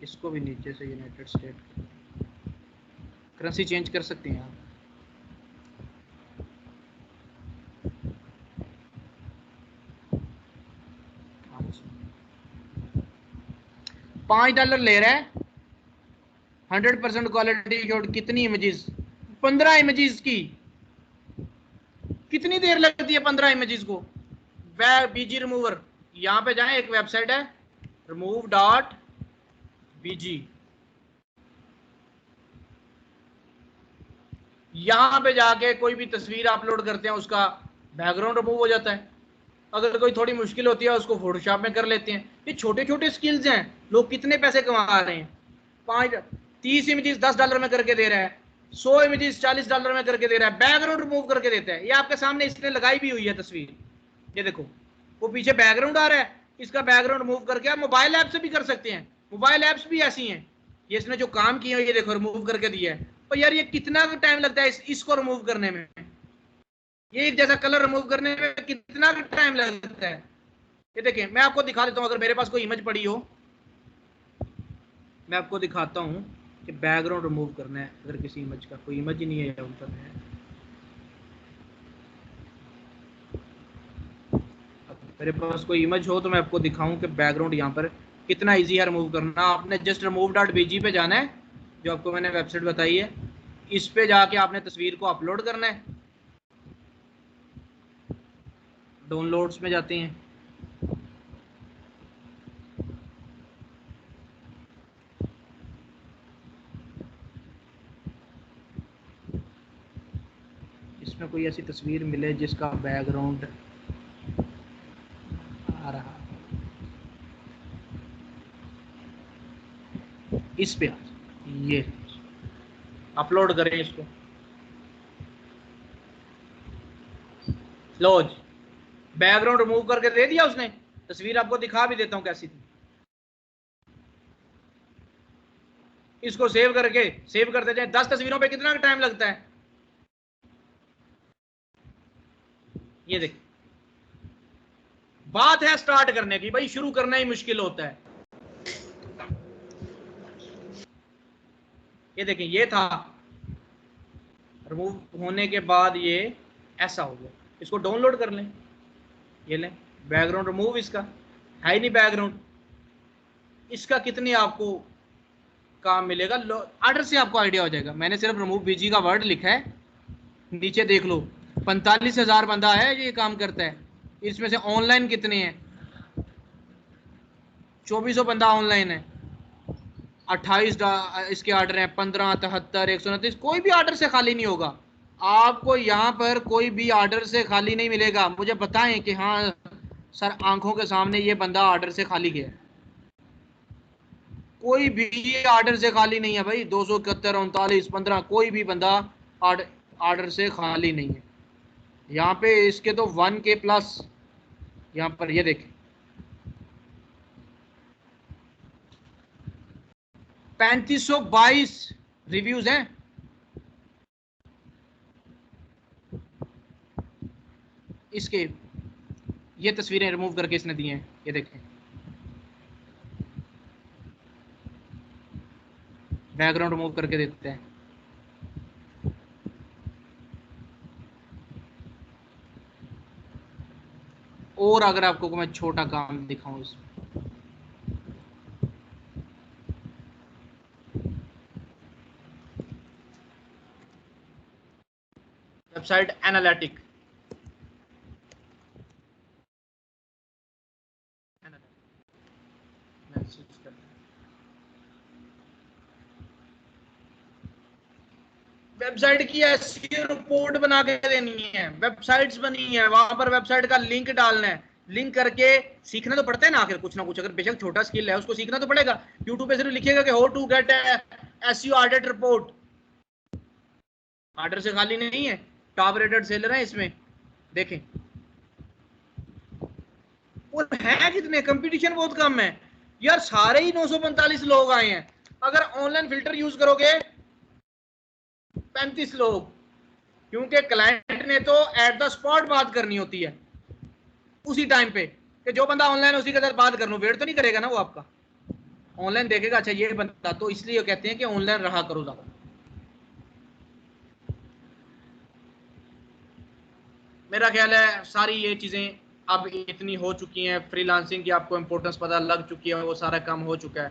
इसको भी नीचे से यूनाइटेड स्टेट, करेंसी चेंज कर सकते हैं आप। $5 ले रहा है, 100% क्वालिटी शॉट। कितनी इमेजेस? 15 इमेजेस की कितनी देर लगती है 15 इमेजेस को? बीजी रिमूवर, यहाँ पे जाए, एक वेबसाइट है remove.bg, यहाँ पे जाके कोई भी तस्वीर अपलोड करते हैं, उसका बैकग्राउंड रिमूव हो जाता है। अगर कोई थोड़ी मुश्किल होती है उसको फोटोशॉप में कर लेते हैं। ये छोटे छोटे स्किल्स हैं, लोग कितने पैसे कमा रहे हैं। 30 इमेजेस $10 में करके दे रहा है, 100 इमेजेस $40 में करके दे रहा है, बैकग्राउंड रिमूव करके देता है। ये आपके सामने इसने लगाई भी हुई है तस्वीर, ये देखो, वो पीछे बैकग्राउंड आ रहा है, इसका बैकग्राउंड रिमूव करके आप मोबाइल ऐप से भी कर सकते हैं। मोबाइल ऐप्स भी ऐसी हैं, ये इसने जो काम किया है, ये देखो रिमूव करके दिया है। और यार ये कितना टाइम लगता है इसको रिमूव करने में, ये एक जैसा कलर रिमूव करने में कितना टाइम लगता है। ये देखिए, मैं आपको दिखा देता हूँ, अगर मेरे पास कोई इमेज पड़ी हो, मैं आपको दिखाता हूँ कि बैकग्राउंड रिमूव करना है। अगर किसी इमेज का कोई इमेज ही नहीं है ऊपर है, मेरे पास कोई इमेज हो तो मैं आपको दिखाऊं कि बैकग्राउंड यहाँ पर कितना इजी है रिमूव करना। आपने जस्ट remove.bg पे जाना है, जो आपको मैंने वेबसाइट बताई है, इस पे जाके आपने तस्वीर को अपलोड करना है। डाउनलोड्स में जाते हैं, इसमें कोई ऐसी तस्वीर मिले जिसका बैकग्राउंड आ रहा, इस पे ये अपलोड करें इसको। लो जी, बैकग्राउंड रिमूव करके दे दिया उसने। तस्वीर आपको दिखा भी देता हूं कैसी थी। इसको सेव करके सेव करते जाए। 10 तस्वीरों पे कितना टाइम लगता है? ये देखिए, बात है स्टार्ट करने की, भाई शुरू करना ही मुश्किल होता है। ये देखें, ये था, रिमूव होने के बाद ये ऐसा हो गया। इसको डाउनलोड कर लें, ये लें, बैकग्राउंड रिमूव इसका है ही नहीं बैकग्राउंड। इसका कितने आपको काम मिलेगा, ऑर्डर से आपको आइडिया हो जाएगा। मैंने सिर्फ रिमूव बीजी का वर्ड लिखा है, नीचे देख लो 45,000 बंदा है ये काम करता है। इसमें से ऑनलाइन कितने हैं? 2400 बंदा ऑनलाइन है। 28 इसके ऑर्डर हैं, 15, 73, 129। कोई भी ऑर्डर से खाली नहीं होगा। आपको यहाँ पर कोई भी ऑर्डर से खाली नहीं मिलेगा। मुझे बताएं कि हाँ सर आंखों के सामने ये बंदा ऑर्डर से खाली गया। कोई भी ऑर्डर से खाली नहीं है भाई। 271, 39, 15, कोई भी बंदा ऑर्डर से खाली नहीं है। यहाँ पे इसके तो 1K प्लस, यहाँ पर ये देखें 3522 रिव्यूज हैं। इसके ये तस्वीरें रिमूव करके इसने दी हैं, ये देखें। बैकग्राउंड रिमूव करके देते हैं। और अगर आपको मैं छोटा काम दिखाऊं इसमें, वेबसाइट एनालिटिक, वेबसाइट की ऐसी रिपोर्ट बना के देनी है। वेबसाइट्स बनी है, वहां पर वेबसाइट का लिंक डालना है। लिंक करके सीखना तो पड़ता है ना आखिर, कुछ ना कुछ। अगर बेशक छोटा स्किल है उसको सीखना तो पड़ेगा। यूट्यूब पे सिर्फ लिखिएगा कि how to get SEO audit report. Order से खाली नहीं है, टॉप रेटेड सेलर है इसमें, देखें। और है कितने, कंपटीशन बहुत कम है यार। सारे ही 945 लोग आए हैं। अगर ऑनलाइन फिल्टर यूज करोगे 35 लोग, क्योंकि क्लाइंट ने तो एट द स्पॉट बात करनी होती है, उसी टाइम पे, कि जो बंदा ऑनलाइन उसी के साथ बात कर लूं। वेट तो नहीं करेगा ना वो आपका, ऑनलाइन देखेगा अच्छा ये बंदा। तो इसलिए कहते हैं कि ऑनलाइन रहा करो ज्यादा। मेरा ख्याल है सारी ये चीजें अब इतनी हो चुकी हैं, फ्रीलांसिंग की आपको इंपॉर्टेंस पता लग चुकी है, वो सारा काम हो चुका है।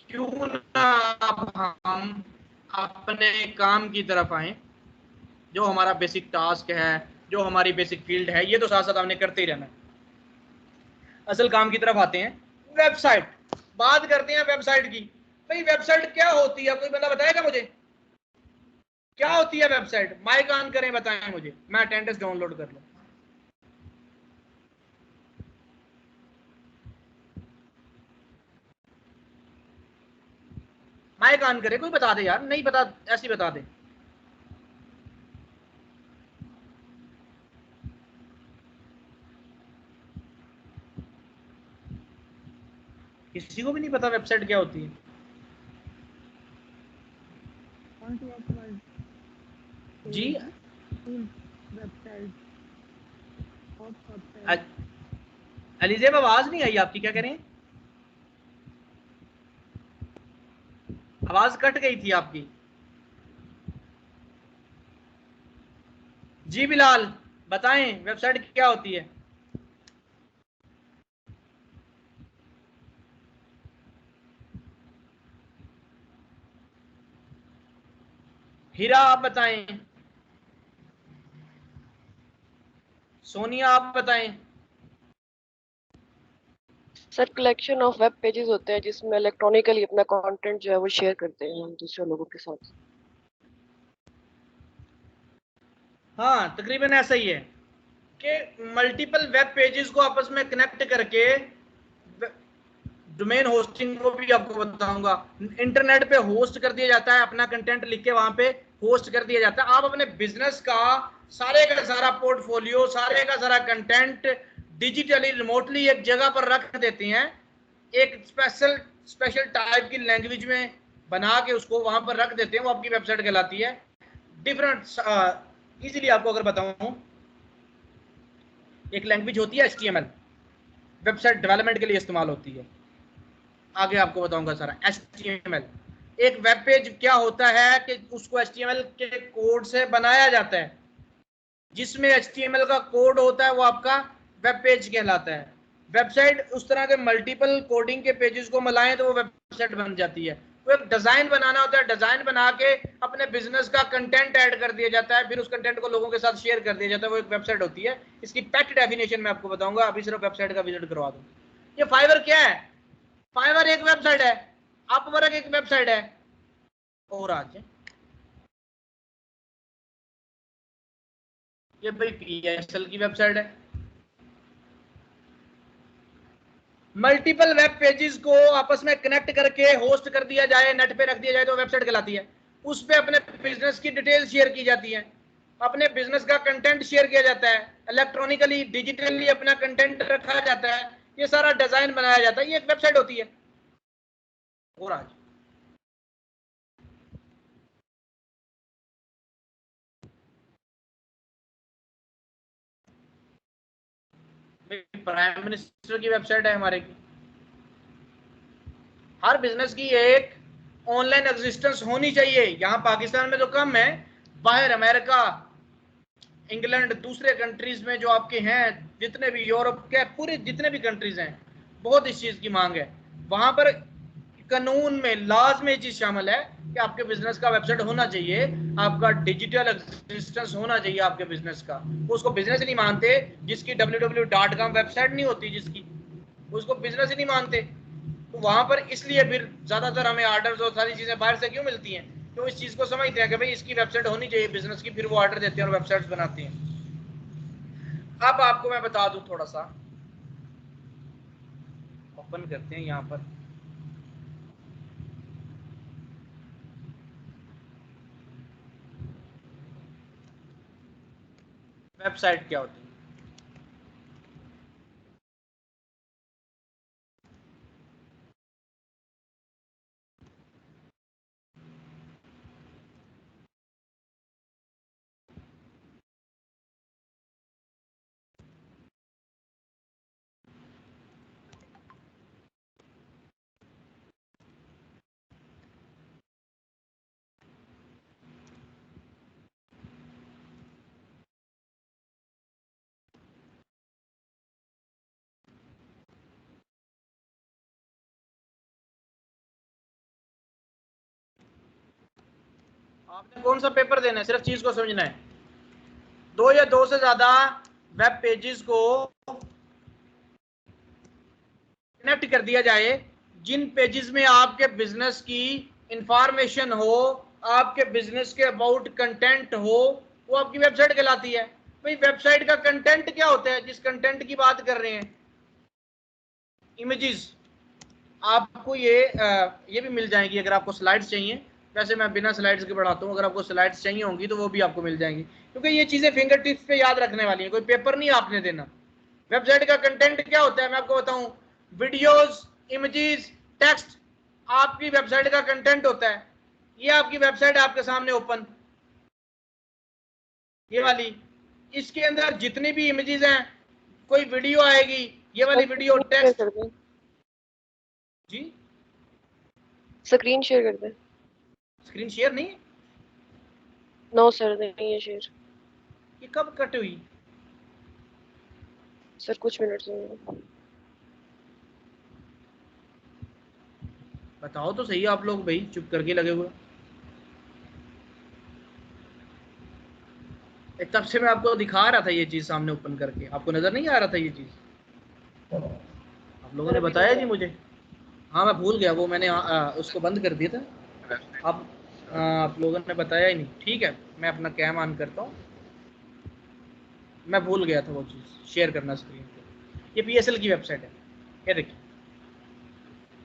क्यों ना अब हम अपने काम की तरफ आए, जो हमारा बेसिक टास्क है, जो हमारी बेसिक फील्ड है, ये तो साथ साथ हमने करते ही रहना है। असल काम की तरफ आते हैं। वेबसाइट, बात करते हैं वेबसाइट की। भाई वेबसाइट क्या होती है, कोई बंदा बताएगा मुझे क्या होती है वेबसाइट? माइक ऑन करें, बताएं मुझे, मैं अटेंडेंस डाउनलोड कर लूं। माइक ऑन करे, कोई बता दे यार, नहीं बता ऐसे ही बता दे। किसी को भी नहीं पता वेबसाइट क्या होती है? जी अलीजेब, आवाज नहीं आई आपकी, क्या कह रहे हैं? आवाज कट गई थी आपकी। जी बिलाल, बताएं वेबसाइट क्या होती है? हीरा आप बताएं। सोनिया आप बताएं। Sir collection of web pages होते हैं जिसमें इलेक्ट्रॉनिकली अपना कंटेंट जो है वो शेयर करते हैं हम दूसरे लोगों के साथ। हाँ तकरीबन ऐसा ही है कि मल्टीपल वेब पेजेस को आपस में कनेक्ट करके, डोमेन होस्टिंग को भी आपको बताऊंगा, इंटरनेट पे होस्ट कर दिया जाता है, अपना कंटेंट लिख के वहां पे होस्ट कर दिया जाता है। आप अपने बिजनेस का सारे का सारा पोर्टफोलियो, सारे का सारा कंटेंट डिजिटली रिमोटली एक जगह पर रख देते हैं, एक स्पेशल टाइप की लैंग्वेज में बना के उसको वहां पर रख देते हैं, वो आपकी वेबसाइट कहलाती है। डिफरेंट इजीली आपको अगर बताऊं, एक लैंग्वेज होती है HTML, वेबसाइट डेवलपमेंट के लिए इस्तेमाल होती है, आगे आपको बताऊंगा सारा। HTML एक वेब पेज क्या होता है कि उसको HTML के कोड से बनाया जाता है, जिसमें HTML का कोड होता है वो आपका वेब पेज कहलाता है। वेबसाइट उस तरह के मल्टीपल कोडिंग के पेजेस को मिलाएं तो वो वेबसाइट बन जाती है। तो एक डिजाइन बनाना होता है, डिजाइन बना के अपने बिजनेस का कंटेंट ऐड कर दिया जाता है, फिर उस कंटेंट को लोगों के साथ शेयर कर दिया जाता है, वो एक वेबसाइट होती है। इसकी पेट डेफिनेशन मैं आपको बताऊंगा, अभी सिर्फ वेबसाइट का विजिट करवा दूं। ये फाइवर क्या है? फाइवर एक वेबसाइट है, अपवर्क एक वेबसाइट है, और आज ये भाई PSL की वेबसाइट है। मल्टीपल वेब पेजेस को आपस में कनेक्ट करके होस्ट कर दिया जाए, नेट पे रख दिया जाए तो वेबसाइट कहलाती है। उस पे अपने बिजनेस की डिटेल शेयर की जाती है, अपने बिजनेस का कंटेंट शेयर किया जाता है, इलेक्ट्रॉनिकली डिजिटली अपना कंटेंट रखा जाता है, ये सारा डिजाइन बनाया जाता है, ये एक वेबसाइट होती है। और आज प्राइम मिनिस्टर की वेबसाइट है हमारे की। हर बिजनेस की एक ऑनलाइन एग्जिस्टेंस होनी चाहिए। यहाँ पाकिस्तान में तो कम है, बाहर अमेरिका, इंग्लैंड, दूसरे कंट्रीज में जो आपके हैं, जितने भी यूरोप के पूरे जितने भी कंट्रीज हैं, बहुत इस चीज की मांग है। वहां पर कानून में, लॉज में ये चीज शामिल है कि आपके बिजनेस का वेबसाइट होना चाहिए, आपका डिजिटल एग्जिस्टेंस होना चाहिए आपके बिजनेस का। उसको बिजनेस नहीं मानते जिसकी www.com वेबसाइट नहीं होती, जिसकी, उसको बिजनेस ही नहीं मानते। तो वहां पर इसलिए फिर ज्यादातर हमें ऑर्डर्स और सारी चीजें बाहर से क्यों मिलती हैं, तो इस चीज को समझते हैं कि भाई इसकी वेबसाइट होनी चाहिए बिजनेस की, फिर वो ऑर्डर देते हैं और वेबसाइट्स बनाते हैं। अब आपको मैं बता दूं, थोड़ा सा ओपन करते हैं यहाँ पर, वेबसाइट क्या होती है। आपने कौन सा पेपर देना है, सिर्फ चीज को समझना है। दो या दो से ज्यादा वेब पेजेस को कनेक्ट कर दिया जाए, जिन पेजेस में आपके बिजनेस की इंफॉर्मेशन हो, आपके बिजनेस के अबाउट कंटेंट हो, वो आपकी वेबसाइट कहलाती है। भाई वेबसाइट का कंटेंट क्या होता है, जिस कंटेंट की बात कर रहे हैं, इमेजेस, आपको ये भी मिल जाएंगी अगर आपको स्लाइड्स चाहिए। वैसे मैं बिना स्लाइड्स के पढ़ाता हूँ, अगर आपको स्लाइड्स चाहिए होंगी तो वो भी आपको मिल जाएंगी, क्योंकि ये चीजें फिंगर टिप्स पे याद रखने वाली है, कोई पेपर नहीं आपने देना। वेबसाइट का कंटेंट क्या होता है मैं आपको बताऊं, वीडियोस, इमेजेस, टेक्स्ट आपकी वेबसाइट का कंटेंट होता है। ये आपकी वेबसाइट आपके सामने ओपन, ये वाली, इसके अंदर जितनी भी इमेजेस हैं, कोई वीडियो आएगी, ये वाली वीडियो, टेक्स्ट। जी स्क्रीन शेयर कर दें। स्क्रीन शेयर नहीं, नो सर, नहीं है शेयर। ये कब कट हुई? सर कुछ मिनट में। बताओ तो सही आप लोग, भाई चुप करके लगे हुए। तब से मैं आपको दिखा रहा था ये चीज सामने ओपन करके, आपको नजर नहीं आ रहा था ये चीज? आप लोगों ने बताया जी मुझे। हाँ मैं भूल गया, वो मैंने उसको बंद कर दिया था। आप लोगों ने बताया ही नहीं। ठीक है, मैं अपना कैम ऑन करता हूँ। मैं भूल गया था वो चीज़ शेयर करना स्क्रीन पे। ये PSL की वेबसाइट है, ये देखिए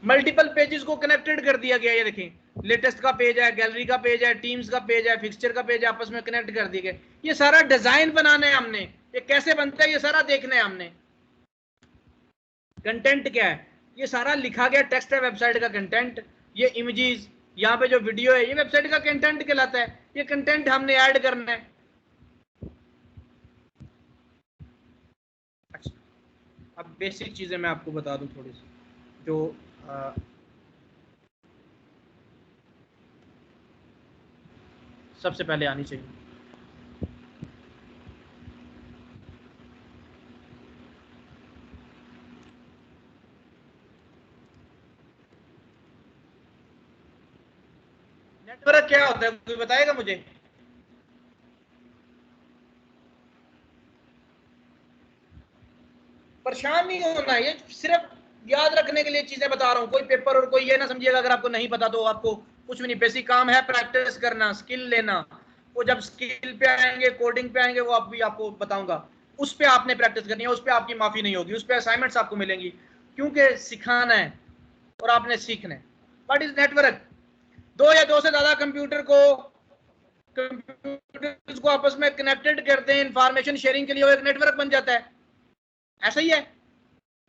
मल्टीपल पेजेस को कनेक्टेड कर दिया गया। ये देखें लेटेस्ट का पेज है, गैलरी का पेज है, टीम्स का पेज है, फिक्सचर का पेज है, आपस में कनेक्ट कर दिए गए। ये सारा डिजाइन बनाना है हमने, ये कैसे बनता है ये सारा देखना है हमने। कंटेंट क्या है, ये सारा लिखा गया टेक्स्ट है वेबसाइट का कंटेंट। ये इमेजेस, यहाँ पे जो वीडियो है, ये वेबसाइट का कंटेंट कहलाता है। ये कंटेंट हमने ऐड करना है। अच्छा, अब बेसिक चीजें मैं आपको बता दूं थोड़ी सी, जो सबसे पहले आनी चाहिए। नेटवर्क क्या होता है, कोई बताएगा मुझे? परेशान नहीं होना, ये सिर्फ याद रखने के लिए चीजें बता रहा हूँ। कोई पेपर और कोई ये ना समझिएगा अगर आपको नहीं पता तो आपको कुछ भी नहीं। बेसिक काम है प्रैक्टिस करना, स्किल लेना। वो जब स्किल पे आएंगे, कोडिंग पे आएंगे, वो भी आपको बताऊंगा। उस पे आपने प्रैक्टिस करनी है, उस पे आपकी माफी नहीं होगी, उस पे असाइनमेंट्स आपको मिलेंगी, क्योंकि सिखाना है और आपने सीखना है। What is network? दो या दो से ज्यादा कंप्यूटर्स को आपस में कनेक्टेड करते हैं इंफॉर्मेशन शेयरिंग के लिए, वो एक नेटवर्क बन जाता है। ऐसा ही है?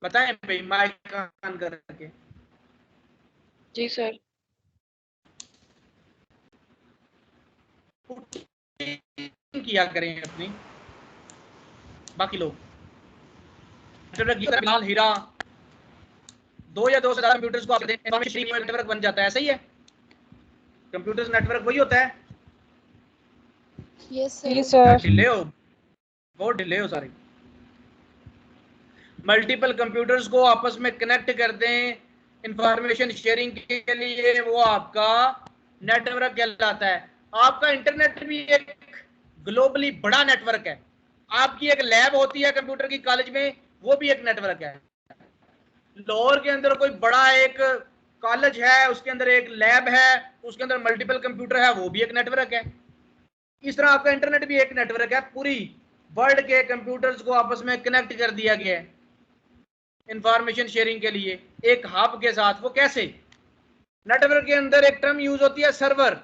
बताएं भाई माइक ऑन करके। जी सर। किया करें अपनी, बाकी लोग फिलहाल हीरा, दो या दो से ज्यादा कंप्यूटर्स को इंफॉर्मेशन नेटवर्क बन जाता है। ऐसा ही है? कंप्यूटर्स नेटवर्क वही होता है। Yes sir. ढिले हो, बहुत ढिले हो सारे। मल्टीपल कंप्यूटर्स को आपस में कनेक्ट करते हैं इंफॉर्मेशन शेयरिंग के लिए, वो आपका नेटवर्क कहलाता है। आपका इंटरनेट भी एक ग्लोबली बड़ा नेटवर्क है। आपकी एक लैब होती है कंप्यूटर की कॉलेज में, वो भी एक नेटवर्क है। लाहौर के अंदर कोई बड़ा एक कॉलेज है, उसके अंदर एक लैब है, उसके अंदर मल्टीपल कंप्यूटर है, वो भी एक नेटवर्क है। इस तरह आपका इंटरनेट भी एक नेटवर्क है। पूरी वर्ल्ड के कंप्यूटर्स को आपस में कनेक्ट कर दिया गया है इंफॉर्मेशन शेयरिंग के लिए एक हब के साथ। वो कैसे? नेटवर्क के अंदर एक टर्म यूज होती है सर्वर,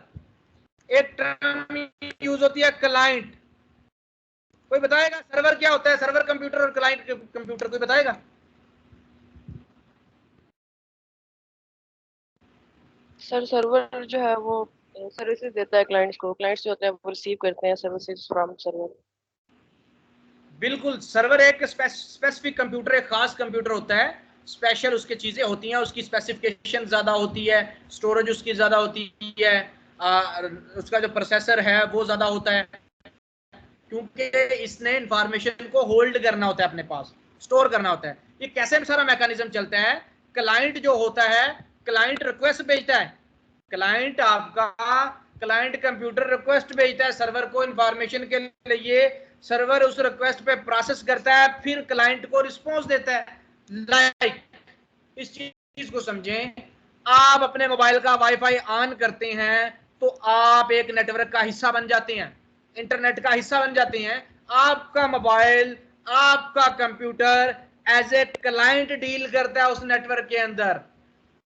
एक टर्म यूज होती है क्लाइंट। कोई बताएगा सर्वर क्या होता है? सर्वर कंप्यूटर और क्लाइंट कंप्यूटर, कोई बताएगा? सर सर्वर जो है वो सर्विसेज देता है क्लाइंट्स को, क्लाइंट्स जो होते हैं वो रिसीव करते हैं सर्विसेज फ्रॉम सर्वर। बिल्कुल, सर्वर एक स्पेसिफिक कंप्यूटर, एक खास कंप्यूटर होता है, स्पेशल उसकी चीजें होती हैं, उसकी स्पेसिफिकेशन ज्यादा होती है, स्टोरेज उसकी ज्यादा होती है, उसका जो प्रोसेसर है वो ज्यादा होता है, क्योंकि इसने इंफॉर्मेशन को होल्ड करना होता है, अपने पास स्टोर करना होता है। ये कैसे सारा मैकेनिज्म चलता है? क्लाइंट जो होता है, क्लाइंट रिक्वेस्ट भेजता है, क्लाइंट आपका क्लाइंट कंप्यूटर रिक्वेस्ट भेजता है सर्वर को इंफॉर्मेशन के लिए, सर्वर उस रिक्वेस्ट पे प्रोसेस करता है, फिर क्लाइंट को रिस्पॉन्स देता है। लाइक इस चीज को समझें, आप अपने मोबाइल का वाईफाई ऑन करते हैं तो आप एक नेटवर्क का हिस्सा बन जाते हैं, इंटरनेट का हिस्सा बन जाते हैं। आपका मोबाइल, आपका computer as a client deal करता है उस नेटवर्क के अंदर।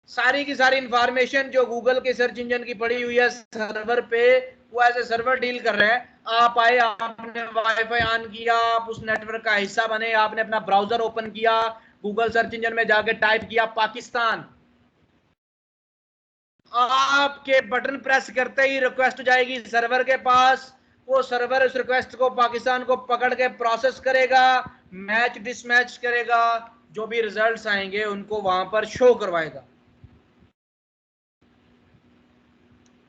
सारी की सारी इंफॉर्मेशन जो गूगल के सर्च इंजन की पड़ी हुई है सर्वर पे, वो एज ए सर्वर डील कर रहा है। आप आए, आपने वाईफाई ऑन किया, आप उस नेटवर्क का हिस्सा बने, आपने अपना ब्राउजर ओपन किया, गूगल सर्च इंजन में जाके टाइप किया पाकिस्तान, आपके बटन प्रेस करते ही रिक्वेस्ट जाएगी सर्वर के पास। वो सर्वर उस रिक्वेस्ट को पाकिस्तान को पकड़ के प्रोसेस करेगा, मैच डिसमैच करेगा, जो भी रिजल्ट्स आएंगे उनको वहां पर शो करवाएगा।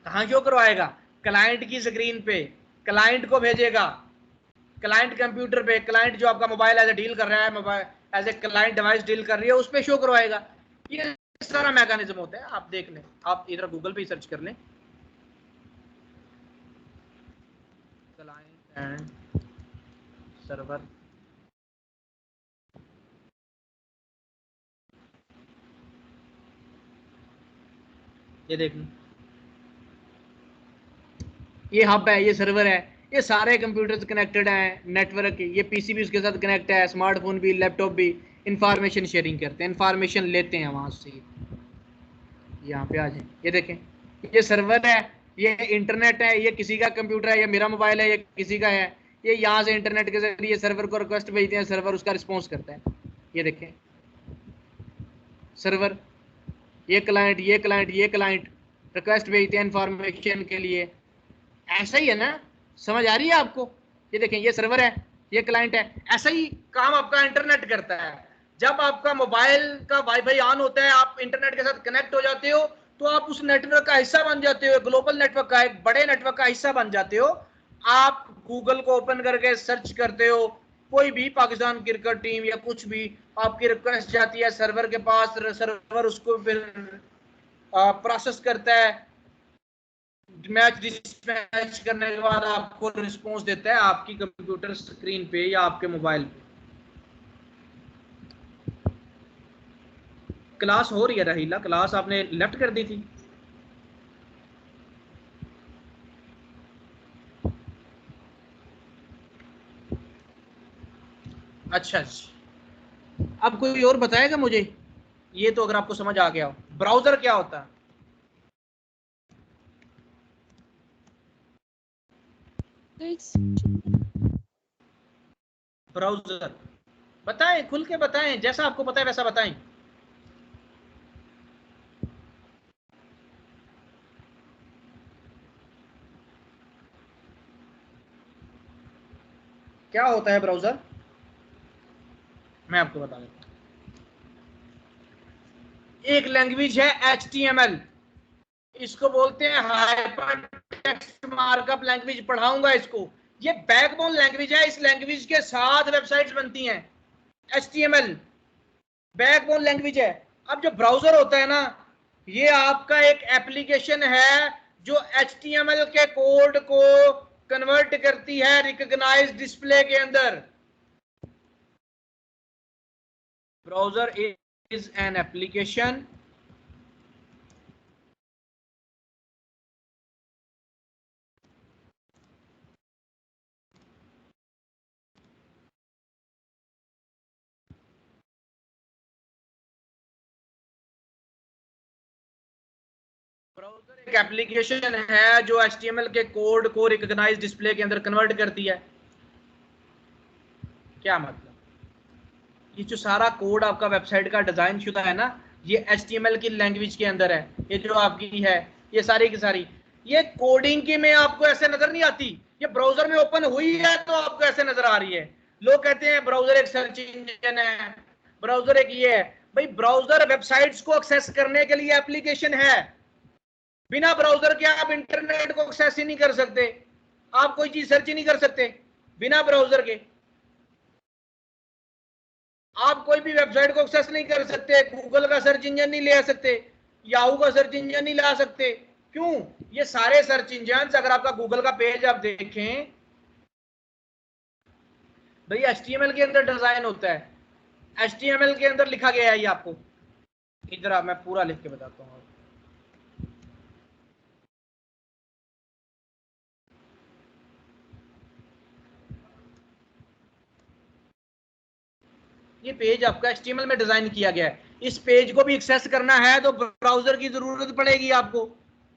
कहां शो करवाएगा? क्लाइंट की स्क्रीन पे, क्लाइंट को भेजेगा, क्लाइंट कंप्यूटर पे, क्लाइंट जो आपका मोबाइल एज ए डील कर रहा है, mobile as a client device deal कर रही है, उस पर शो करवाएगा। ये सारा मैकेनिज्म होता है, आप देख लें, आप इधर गूगल पे सर्च कर लें क्लाइंट एंड सर्वर। ये देख लें, ये हब है, ये सर्वर है। ये सारे कंप्यूटर्स कनेक्टेड हैं नेटवर्क, ये पीसी भी उसके साथ कनेक्ट है, स्मार्टफोन भी, लैपटॉप भी, इंफॉर्मेशन शेयरिंग करते हैं, इंफॉर्मेशन लेते हैं वहां से। यहाँ पे आ जाए, ये देखें, ये सर्वर है, ये इंटरनेट है, ये किसी का कंप्यूटर है, ये मेरा मोबाइल है, ये किसी का है, ये यहाँ से इंटरनेट के जरिए सर्वर को रिक्वेस्ट भेजते हैं, सर्वर उसका रिस्पॉन्स करता है। ये देखें सर्वर, ये क्लाइंट, ये क्लाइंट, ये क्लाइंट रिक्वेस्ट भेजते हैं इंफॉर्मेशन के लिए। ऐसा ही है ना, समझ आ रही है आपको? ये देखें, ये सर्वर है, ये क्लाइंट है, ऐसा ही काम आपका इंटरनेट करता है। जब आपका मोबाइल का वाईफाई ऑन होता है, आप इंटरनेट के साथ कनेक्ट हो जाते हो, तो आप उस नेटवर्क का हिस्सा बन जाते हो, ग्लोबल नेटवर्क का, एक बड़े नेटवर्क का हिस्सा बन जाते हो। आप गूगल को ओपन करके सर्च करते हो, कोई भी पाकिस्तान क्रिकेट टीम या कुछ भी, आपकी रिक्वेस्ट जाती है सर्वर के पास, सर्वर उसको फिर प्रोसेस करता है, मैच डिस्पैच करने के बाद आपको रिस्पॉन्स देता है आपकी कंप्यूटर स्क्रीन पे या आपके मोबाइल पे। क्लास हो रही है रहीला, क्लास आपने लेफ्ट कर दी थी? अच्छा, अब कोई और बताएगा मुझे? ये तो अगर आपको समझ आ गया हो, ब्राउजर क्या होता है? ब्राउजर बताएं, खुल के बताएं, जैसा आपको पता है वैसा बताएं। क्या होता है ब्राउजर? मैं आपको बता देता हूं। एक लैंग्वेज है HTML, इसको बोलते हैं हाइपरटेक्स्ट मार्कअप लैंग्वेज, पढ़ाऊंगा इसको। ये बैकबोन लैंग्वेज है, इस लैंग्वेज के साथ वेबसाइट्स बनती हैं। HTML बैकबोन लैंग्वेज है। अब जो ब्राउजर होता है ना, ये आपका एक एप्लीकेशन है जो HTML के कोड को कन्वर्ट करती है रिकॉग्नाइज डिस्प्ले के अंदर। Browser is an application browser एक एप्लीकेशन है जो HTML के कोड को रिकॉग्नाइज डिस्प्ले के अंदर कन्वर्ट करती है। क्या मतलब? ये जो सारा कोड आपका वेबसाइट का डिजाइन शुदा है ना, ये HTML की लैंग्वेज के अंदर है। ये जो आपकी है, ये सारी की सारी, ये कोडिंग की में आपको ऐसे नजर नहीं आती, ये ब्राउजर में ओपन हुई है तो आपको ऐसे नजर आ रही है। लोग कहते हैं ब्राउजर एक सर्च इंजन है, ब्राउजर एक ये है। भाई ब्राउजर वेबसाइट्स को एक्सेस करने के लिए एप्लीकेशन है। बिना ब्राउजर के आप इंटरनेट को एक्सेस ही नहीं कर सकते, आप कोई चीज सर्च ही नहीं कर सकते बिना ब्राउजर के। आप कोई भी वेबसाइट को एक्सेस नहीं कर सकते, गूगल का सर्च इंजन नहीं ले आ सकते, याहू का सर्च इंजन नहीं ला सकते। क्यों? ये सारे सर्च इंजन, अगर आपका गूगल का पेज आप देखें भाई, HTML के अंदर डिजाइन होता है, HTML के अंदर लिखा गया है। ये आपको इधर मैं पूरा लिख के बताता हूँ। ये पेज आपका HTML में डिजाइन किया गया है। इस पेज को भी एक्सेस करना है तो ब्राउजर की जरूरत पड़ेगी आपको।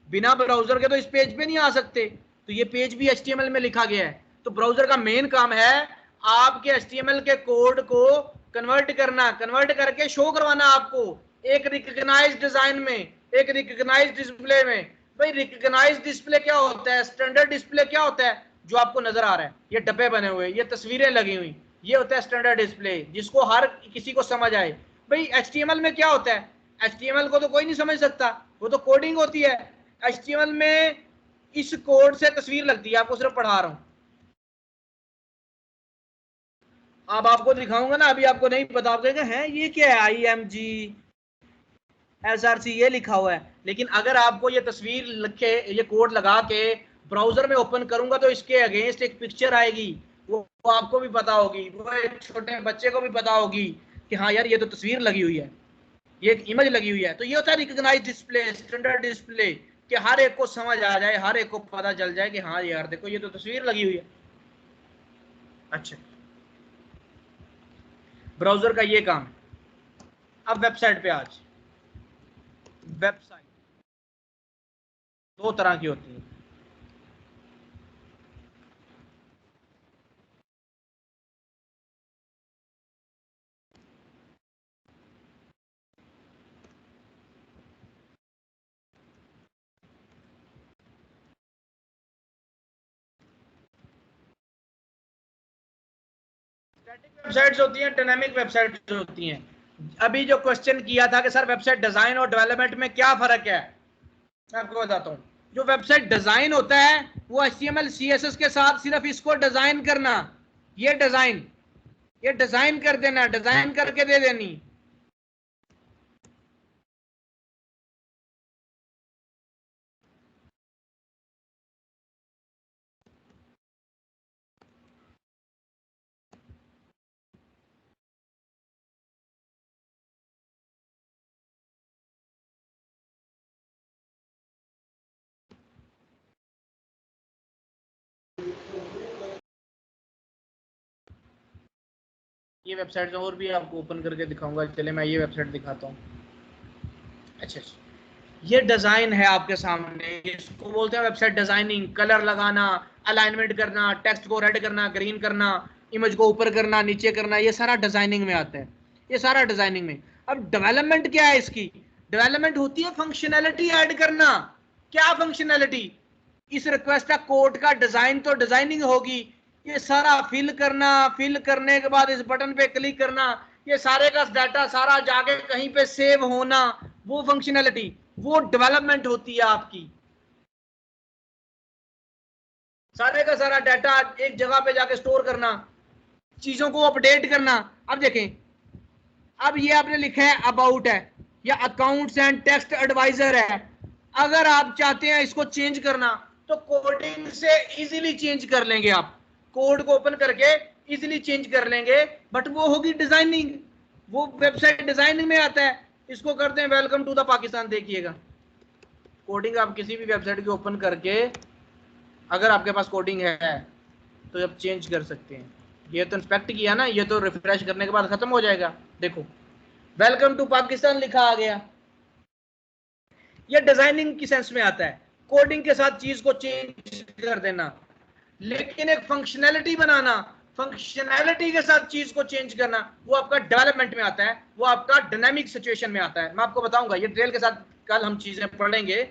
बिना ब्राउजर के तो इस पेज पे नहीं आ सकते। तो ये पेज भी HTML में लिखा गया है। तो ब्राउजर का मेन काम है आपके HTML के कोड को कन्वर्ट करना, कन्वर्ट करके शो करवाना आपको एक रिकॉग्नाइज्ड डिजाइन में, एक रिकॉग्नाइज्ड डिस्प्ले में। भाई रिकॉग्नाइज्ड डिस्प्ले क्या होता है? स्टैंडर्ड डिस्प्ले क्या होता है? जो आपको नजर आ रहा है, ये डब्बे बने हुए, ये तस्वीरें लगी हुई, ये होता है स्टैंडर्ड डिस्प्ले, जिसको हर किसी को समझ आए। भाई HTML में क्या होता है? HTML को तो कोई नहीं समझ सकता, वो तो कोडिंग होती है। HTML में इस कोड से तस्वीर लगती है, आपको सिर्फ पढ़ा रहा हूं। अब आपको दिखाऊंगा ना, अभी आपको नहीं पता, आप कहेंगे हैं ये क्या है, IMG SRC ये लिखा हुआ है। लेकिन अगर आपको ये तस्वीर लिखे, ये कोड लगा के ब्राउजर में ओपन करूंगा तो इसके अगेंस्ट एक पिक्चर आएगी, वो आपको भी पता होगी, वो एक छोटे बच्चे को भी पता होगी कि हाँ यार ये तो तस्वीर लगी हुई है, ये एक इमेज लगी हुई है। तो ये होता है रिकॉग्नाइज्ड डिस्प्ले, स्टैंडर्ड डिस्प्ले। कि हर एक को समझ आ जाए, हर एक को पता चल जाए कि हाँ यार देखो ये तो तस्वीर लगी हुई है। अच्छा, ब्राउजर का ये काम। अब वेबसाइट पे आज, वेबसाइट दो तरह की होती है। स्टैटिक वेबसाइट्स होती हैं, डायनामिक वेबसाइट्स होती हैं। अभी जो क्वेश्चन किया था कि सर वेबसाइट डिजाइन और डेवलपमेंट में क्या फर्क है, मैं आपको बताता हूँ। जो वेबसाइट डिजाइन होता है वो HTML CSS के साथ सिर्फ इसको डिजाइन करना, ये डिजाइन कर देना, डिजाइन करके दे देनी। ये वेबसाइट और भी आपको ओपन करके दिखाऊंगा। चले मैं ये वेबसाइट दिखाता हूँ। अच्छा, ये डिजाइन है आपके सामने, इसको बोलते हैं वेबसाइट डिजाइनिंग। कलर लगाना, अलाइनमेंट करना, टेक्स्ट को रेड करना, ग्रीन करना, इमेज को ऊपर करना, नीचे करना, ये सारा डिजाइनिंग में आता है। ये सारा डिजाइनिंग में। अब डेवलपमेंट क्या है इसकी? डेवलपमेंट होती है फंक्शनैलिटी ऐड करना। क्या फंक्शनैलिटी? इस रिक्वेस्ट का कोड का डिजाइन तो डिजाइनिंग होगी, ये सारा फिल करना, फिल करने के बाद इस बटन पे क्लिक करना, ये सारे का डाटा सारा जाके कहीं पे सेव होना, वो फंक्शनैलिटी, वो डेवलपमेंट होती है आपकी। सारे का सारा डाटा एक जगह पे जाके स्टोर करना, चीजों को अपडेट करना। अब देखें, अब ये आपने लिखा है अबाउट है या अकाउंट्स एंड टेक्स्ट एडवाइजर है। अगर आप चाहते हैं इसको चेंज करना तो कोडिंग से इजीली चेंज कर लेंगे। आप कोड को ओपन करके इजीली चेंज कर लेंगे, बट वो होगी डिजाइनिंग, वो वेबसाइट डिजाइनिंग में आता है। इसको करते हैं वेलकम टू द पाकिस्तान। देखिएगा कोडिंग आप किसी भी वेबसाइट की ओपन करके, अगर आपके पास कोडिंग है तो जब चेंज कर सकते हैं। ये तो इंस्पेक्ट किया ना, ये तो रिफ्रेश करने के बाद खत्म हो जाएगा। देखो वेलकम टू पाकिस्तान लिखा आ गया। ये डिजाइनिंग की सेंस में आता है, कोडिंग के साथ चीज को चेंज कर देना। लेकिन एक फंक्शनैलिटी बनाना, फंक्शनैलिटी के साथ चीज को चेंज करना, वो आपका डेवलपमेंट में आता है, वो आपका डायनामिक सिचुएशन में आता है। मैं आपको बताऊंगा, ये डिटेल के साथ कल हम चीजें पढ़ेंगे,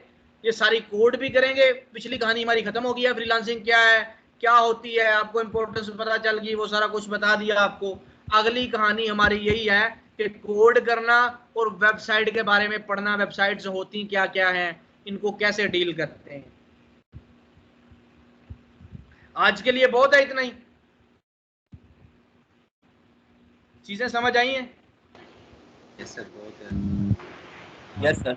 ये सारी कोड भी करेंगे। पिछली कहानी हमारी खत्म हो गई है, फ्रीलांसिंग क्या है, क्या होती है, आपको इंपॉर्टेंस पता चल गई, वो सारा कुछ बता दिया आपको। अगली कहानी हमारी यही है कि कोड करना और वेबसाइट के बारे में पढ़ना, वेबसाइट्स होती क्या क्या हैं, इनको कैसे डील करते हैं। आज के लिए बहुत है इतना ही। चीजें समझ आई हैं? यस सर, बहुत है। Yes sir.